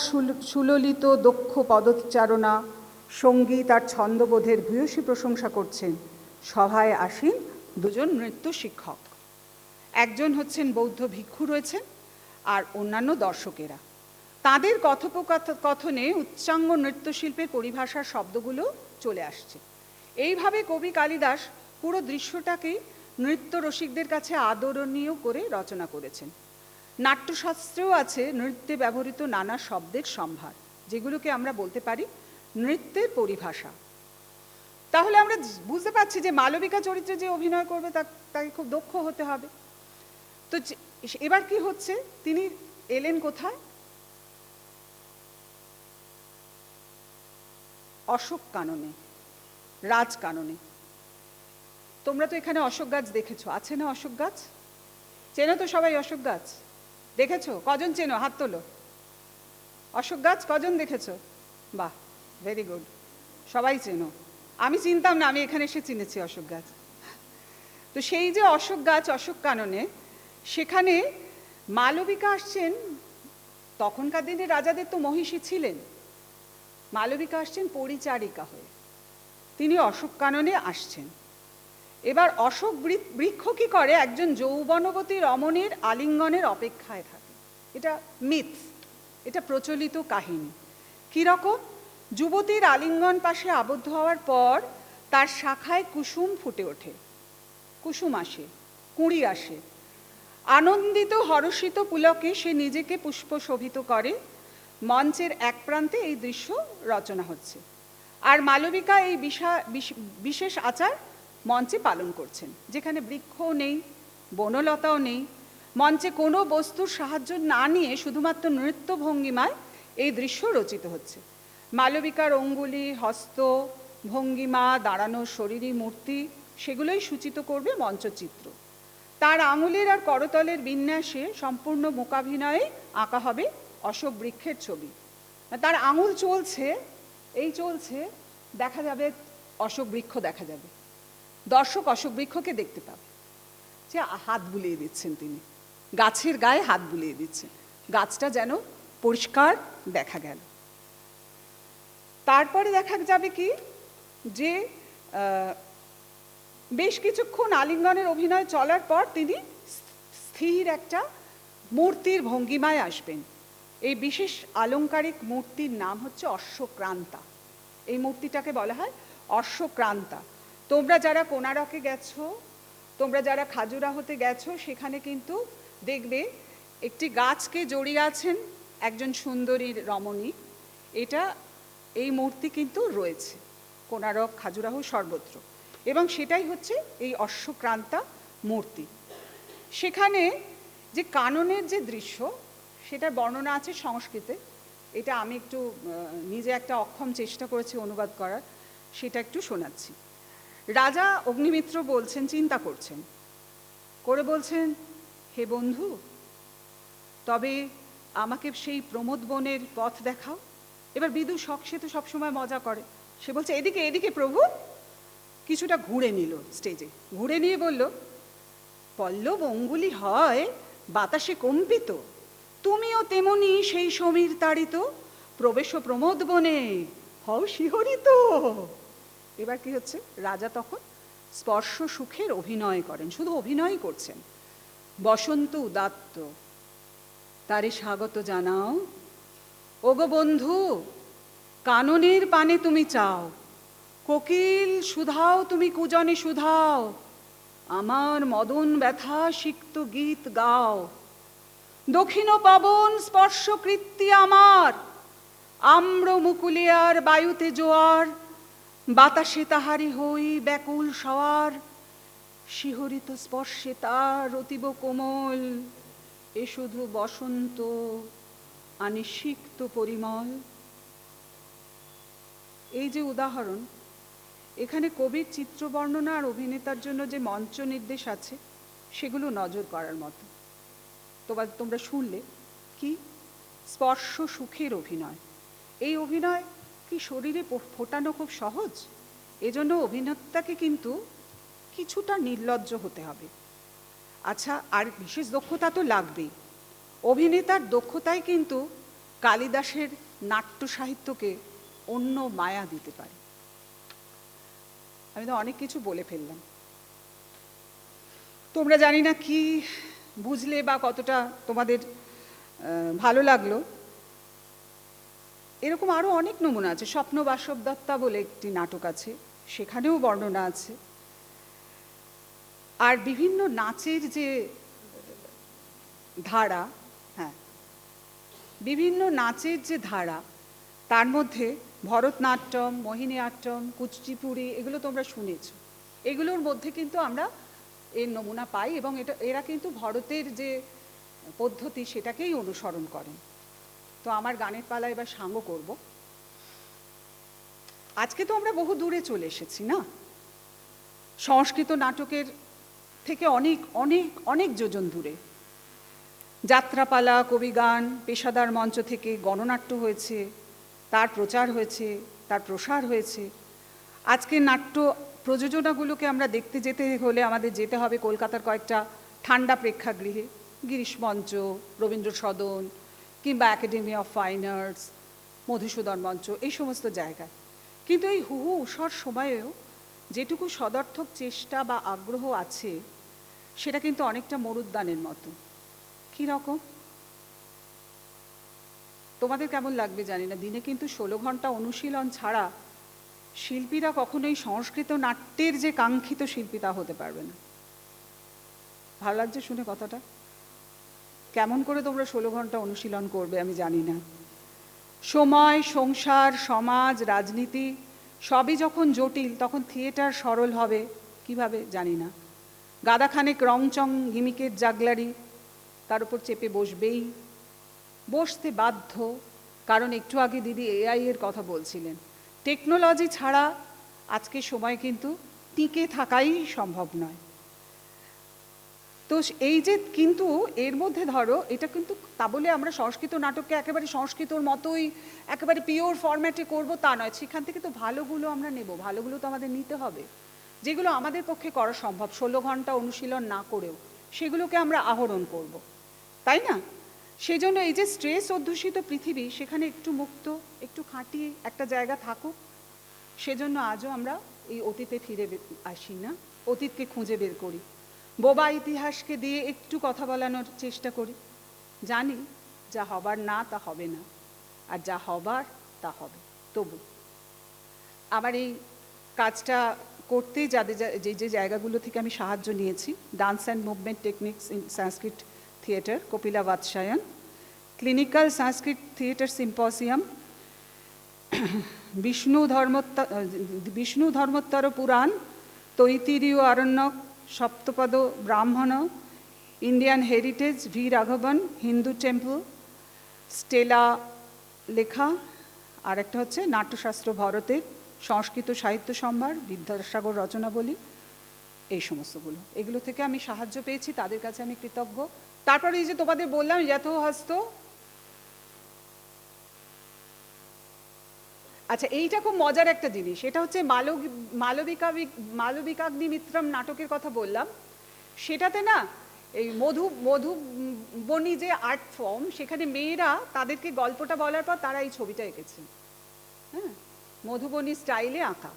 সুললিত দক্ষ পদোচ্চারণা, সঙ্গীত আর ছন্দবোধের ভূয়সী প্রশংসা করছেন সভায় আসীন দুজন নৃত্য শিক্ষক। একজন হচ্ছেন বৌদ্ধ ভিক্ষু রয়েছেন, আর অন্যান্য দর্শকেরা। তাদের কথোপকথনে উচ্চাঙ্গ নৃত্যশিল্পের পরিভাষার শব্দগুলো চলে আসছে। এইভাবে কবি কালিদাস পুরো দৃশ্যটাকেই নৃত্য রসিকদের কাছে আদরণীয় করে রচনা করেছেন। নাট্যশাস্ত্রেও আছে নৃত্যে ব্যবহৃত নানা শব্দের সম্ভার, যেগুলোকে আমরা বলতে পারি নৃত্যের পরিভাষা। তাহলে আমরা বুঝতে পারছি যে মালবিকা চরিত্রে যে অভিনয় করবে তাকে খুব দক্ষ হতে হবে। তো এবার কি হচ্ছে, তিনি এলেন কোথায়? অশোক কাননে, রাজ কাননে। তোমরা তো এখানে অশোক গাছ দেখেছো, আছে না অশোক গাছ? চেনো তো সবাই অশোক গাছ? দেখেছো? কজন চেনো? হাত তোলো। অশোক গাছ কজন দেখেছো? বাহ, ভেরি গুড, সবাই চেনো। আমি চিনতাম না, আমি এখানে এসে চিনেছি অশোক গাছ। তো সেই যে অশোক গাছ, অশোক কাননে, সেখানে মালবিকা আসছেন। তখনকার দিনে রাজাদের তো মহিষী ছিলেন, মালবিকা আসছেন পরিচারিকা হয়ে। তিনি অশোক কাননে আসছেন। এবার অশোক বৃক্ষ কি করে, একজন যৌবনবতী রমণীর আলিঙ্গনের অপেক্ষায় থাকে। এটা মিথ, এটা প্রচলিত কাহিনী। কীরকম? যুবতীর আলিঙ্গন পাশে আবদ্ধ হওয়ার পর তার শাখায় কুসুম ফুটে ওঠে, কুসুম আসে, কুঁড়ি আসে। আনন্দিত হর্ষিত পুলকে সে নিজেকে পুষ্প শোভিত করে। মঞ্চের এক প্রান্তে এই দৃশ্য রচনা হচ্ছে, আর মালবিকা এই বিশেষ আচার মঞ্চে পালন করছেন, যেখানে বৃক্ষও নেই, বনলতাও নেই। মঞ্চে কোনো বস্তুর সাহায্য না নিয়ে শুধুমাত্র নৃত্য ভঙ্গিমায় এই দৃশ্য রচিত হচ্ছে। মালবিকার অঙ্গুলি, হস্ত, ভঙ্গিমা, দাঁড়ানোর শরীরী মূর্তি, সেগুলোই সূচিত করবে মঞ্চচিত্র। তার আঙুলের আর করতলের বিন্যাসে সম্পূর্ণ মূকাভিনয়ে আঁকা হবে অশোক বৃক্ষের ছবি। তার আঙুল চলছে, এই চলছে, দেখা যাবে অশোক বৃক্ষ, দেখা যাবে দর্শক অশোক বৃক্ষকে দেখতে পাবে। যে হাত বুলিয়ে দিচ্ছেন তিনি, গাছের গায়ে হাত বুলিয়ে দিচ্ছেন, গাছটা যেন পরিষ্কার দেখা গেল। তারপরে দেখা যাবে কি, যে বেশ কিছুক্ষণ আলিঙ্গনের অভিনয় চলার পর তিনি স্থির একটা মূর্তির ভঙ্গিমায় আসবেন। এই বিশেষ আলংকারিক মূর্তির নাম হচ্ছে অশ্বক্রান্তা। এই মূর্তিটাকে বলা হয় অশ্বক্রান্তা। তোমরা যারা কোণারকে গেছো, তোমরা যারা খাজুরাহোতে গেছো, সেখানে কিন্তু দেখবে একটি গাছকে জড়িয়ে আছেন একজন সুন্দরী রমণী। এই মূর্তি কিন্তু রয়েছে কোণারক, খাজুরাহ, সর্বত্র, এবং সেটাই হচ্ছে এই অশ্বক্রান্তা মূর্তি। সেখানে যে কাননের যে দৃশ্য, সেটার বর্ণনা আছে সংস্কৃতে। এটা আমি একটু নিজে একটা অক্ষম চেষ্টা করেছি অনুবাদ করার, সেটা একটু শোনাচ্ছি। রাজা অগ্নিমিত্র বলছেন, চিন্তা করছেন, করে বলছেন, হে বন্ধু, তবে আমাকে সেই প্রমোদ বনের পথ দেখাও। এবার বিদূষক, সে তো সবসময় মজা করে, সে বলছে এদিকে এদিকে প্রভু। কিছুটা ঘুরে নিল, স্টেজে ঘুরে নিয়ে বলল, পল্লব অঙ্গুলি হয় বাতাসে কম্পিত, তুমিও তেমনি সেই সমীর তাড়িত, প্রবেশ প্রমোদ বনে হও শিহরিত। এবার কি হচ্ছে, রাজা তখন স্পর্শ সুখের অভিনয় করেন, শুধু অভিনয় করছেন। বসন্ত উদাত্ত, তারে স্বাগত জানাও। ওগো বন্ধু, কাননের পানে তুমি চাও, কোকিল সুধাও তুমি কুজনে সুধাও, আমার মদন ব্যথা সিক্ত গীত গাও। দক্ষিণ পাবন স্পর্শকৃত্তি আমার, আম্র মুকুলিয়ার বায়ুতে জোয়ার, বাতাসে তাহারি হই ব্যাকুল সওয়ার, শিহরিত স্পর্শে তার অতীব কোমল, এ শুধু বসন্ত আনি সিক্ত পরিমল। এই যে উদাহরণ, এখানে কবির চিত্র বর্ণনা আর অভিনেতার জন্য যে মঞ্চ নির্দেশ আছে সেগুলো নজর করার মতো। তোমরা শুনলে কি স্পর্শ সুখের অভিনয়। এই অভিনয় কি শরীরে ফোটানো খুব সহজ? এজন্য অভিনেতাকে কিন্তু কিছুটা নির্লজ্জ হতে হবে। আচ্ছা, আর বিশেষ দক্ষতা তো লাগবেই। অভিনেতার দক্ষতাই কিন্তু কালিদাসের নাট্য সাহিত্যকে অন্য মায়া দিতে পারে। আমি তো অনেক কিছু বলে ফেললাম। তোমরা জানি না কি বুঝলে বা কতটা তোমাদের ভালো লাগলো। এরকম আরও অনেক নমুনা আছে। স্বপ্ন বাসবদত্তা বলে একটি নাটক আছে, সেখানেও বর্ণনা আছে। আর বিভিন্ন নাচের যে ধারা, হ্যাঁ, বিভিন্ন নাচের যে ধারা, তার মধ্যে ভরতনাট্যম, মোহিনীআট্যম, কুচিপুড়ি, এগুলো তোমরা শুনেছ। এগুলোর মধ্যে কিন্তু আমরা এর নমুনা পাই এবং এরা কিন্তু ভরতের যে পদ্ধতি সেটাকেই অনুসরণ করেন। তো আমার গানের পালা এবার সাঙ্গ করব। আজকে তো আমরা বহু দূরে চলে এসেছি না, সংস্কৃত নাটকের থেকে অনেক অনেক অনেক যোজন দূরে। যাত্রাপালা, কবিগান, পেশাদার মঞ্চ থেকে গণনাট্য হয়েছে, তার প্রচার হয়েছে, তার প্রসার হয়েছে। আজকে নাট্য প্রযোজনাগুলোকে আমরা দেখতে যেতে হলে আমাদের যেতে হবে কলকাতার কয়েকটা ঠান্ডা প্রেক্ষাগৃহে, গিরিশ মঞ্চ, রবীন্দ্র সদন, কিংবা academy of fine arts, Madhusudan মঞ্চ, এই সমস্ত জায়গায়। কিন্তু এই হুহু উষর সময়েও যেটুকু সদর্থক চেষ্টা বা আগ্রহ আছে সেটা কিন্তু অনেকটা মরুদ্যানের মতো। কীরকম তোমাদের কেমন লাগবে জানি না, দিনে কিন্তু 16 ঘন্টা অনুশীলন ছাড়া শিল্পীরা কখনোই সংস্কৃত নাট্যের যে কাঙ্ক্ষিত শিল্পী তা হতে পারবে না। ভালো লাগছে শুনে কথাটা? কেমন করে তোমরা 16 ঘন্টা অনুশীলন করবে আমি জানি না। সময়, সংসার, সমাজ, রাজনীতি সবই যখন জটিল, তখন থিয়েটার সরল হবে কিভাবে জানি না। গাদাখানেক রংচং গিমিকের জাগলারি তার উপর চেপে বসতে বাধ্য, কারণ একটু আগে দিদি এআই এর কথা বলছিলেন। টেকনোলজি ছাড়া আজকে সময় কিন্তু টিকে থাকাই সম্ভব নয়। তো এই যে কিন্তু এর মধ্যে ধরো এটা কিন্তু তা বলে আমরা সংস্কৃত নাটককে একেবারে সংস্কৃতর মতোই একেবারে পিওর ফরম্যাটে করব তা নয়। সেখান থেকে তো ভালোগুলো আমরা নেব, ভালোগুলো তো আমাদের নিতে হবে, যেগুলো আমাদের পক্ষে করা সম্ভব 16 ঘন্টা অনুশীলন না করেও সেগুলোকে আমরা আহরণ করব, তাই না? সেজন্য এই যে স্ট্রেস অধ্যুষিত পৃথিবী, সেখানে একটু মুক্ত, একটু খাঁটি একটা জায়গা থাকুক। সেজন্য আজও আমরা এই অতীতে ফিরে আসি না, অতীতকে খুঁজে বের করি, বোবা ইতিহাসকে দিয়ে একটু কথা বলানোর চেষ্টা করি। জানি যা হবার না তা হবে না, আর যা হবার তা হবে। তবু আমার এই কাজটা করতে যে জায়গাগুলো থেকে আমি সাহায্য নিয়েছি, dance and movement techniques in Sanskrit theatre, Kapila Vatsyayan, clinical Sanskrit theatre symposium, Vishnu Dharmottara Purana, Taittiriya Aranyaka, Saptapada Brahmana, Indian heritage, V Raghavan, Hindu temple, Stella লেখা, আর একটা হচ্ছে নাট্যশাস্ত্র ভরতের, সংস্কৃত সাহিত্য সম্ভার, বিদ্যাসাগর রচনাবলী, এই সমস্তগুলো। এগুলো থেকে আমি সাহায্য পেয়েছি, তাদের কাছে আমি কৃতজ্ঞ। তারপরে এই যে তোমাদের বললাম যথোহস্ত, আচ্ছা এইটা খুব মজার একটা জিনিস। এটা হচ্ছে মালবিকাগ্নিমিত্রম নাটকের কথা বললাম, সেটাতে না এই মধুবনী যে আর্ট ফর্ম, সেখানে মেয়েরা তাদেরকে গল্পটা বলার পর তারা এই ছবিটা এঁকেছেন। হ্যাঁ, মধুবনী স্টাইলে আঁকা,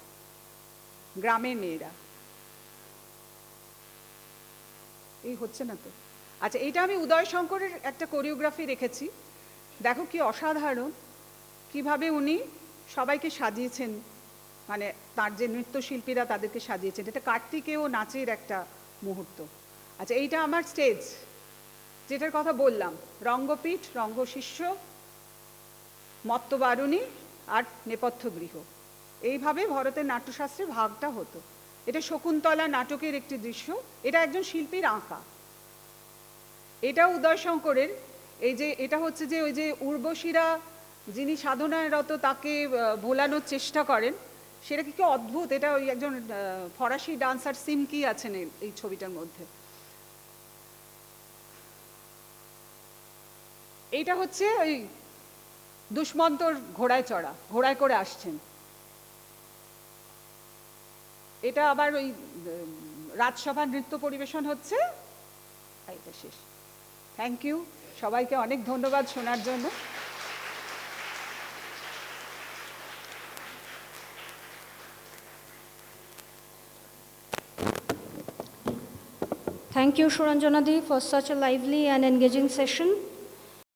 গ্রামের মেয়েরা। এই হচ্ছে না তো? আচ্ছা, এইটা আমি উদয় শঙ্করের একটা কোরিওগ্রাফি রেখেছি। দেখো কি অসাধারণ, কিভাবে উনি সবাইকে সাজিয়েছেন, মানে তার যে নৃত্যশিল্পীরা তাদেরকে সাজিয়েছেন। এটা কার্তিকেয় নাচের একটা মুহূর্ত। আচ্ছা, এইটা আমার স্টেজ, যেটার কথা বললাম, রঙ্গপীঠ, রঙ্গশিষ্য, মত্তবারুণী আর নেপথ্যগৃহ। এইভাবে ভরতের নাট্যশাস্ত্রে ভাগটা হতো। এটা শকুন্তলা নাটকের একটি দৃশ্য, এটা একজন শিল্পীর আঁকা। এটা উদয়শঙ্করের, এই যে এটা হচ্ছে যে ওই যে উর্বশীরা যিনি সাধনায়রত তাকে ভোলানোর চেষ্টা করেন, সেটা কি অদ্ভুত। এটা ওই একজন ফরাসি ডান্সার সিমকি আছেন এই ছবিটার মধ্যে। এইটা হচ্ছে ওই দুষ্মন্তর ঘোড়ায় চড়া, ঘোড়ায় করে আসছেন। এটা আবার ওই রাজসভার নৃত্য পরিবেশন হচ্ছে। এটা শেষ। থ্যাংক ইউ, সবাইকে অনেক ধন্যবাদ শোনার জন্য। Thank you, Suranjana Di, for such a lively and engaging session.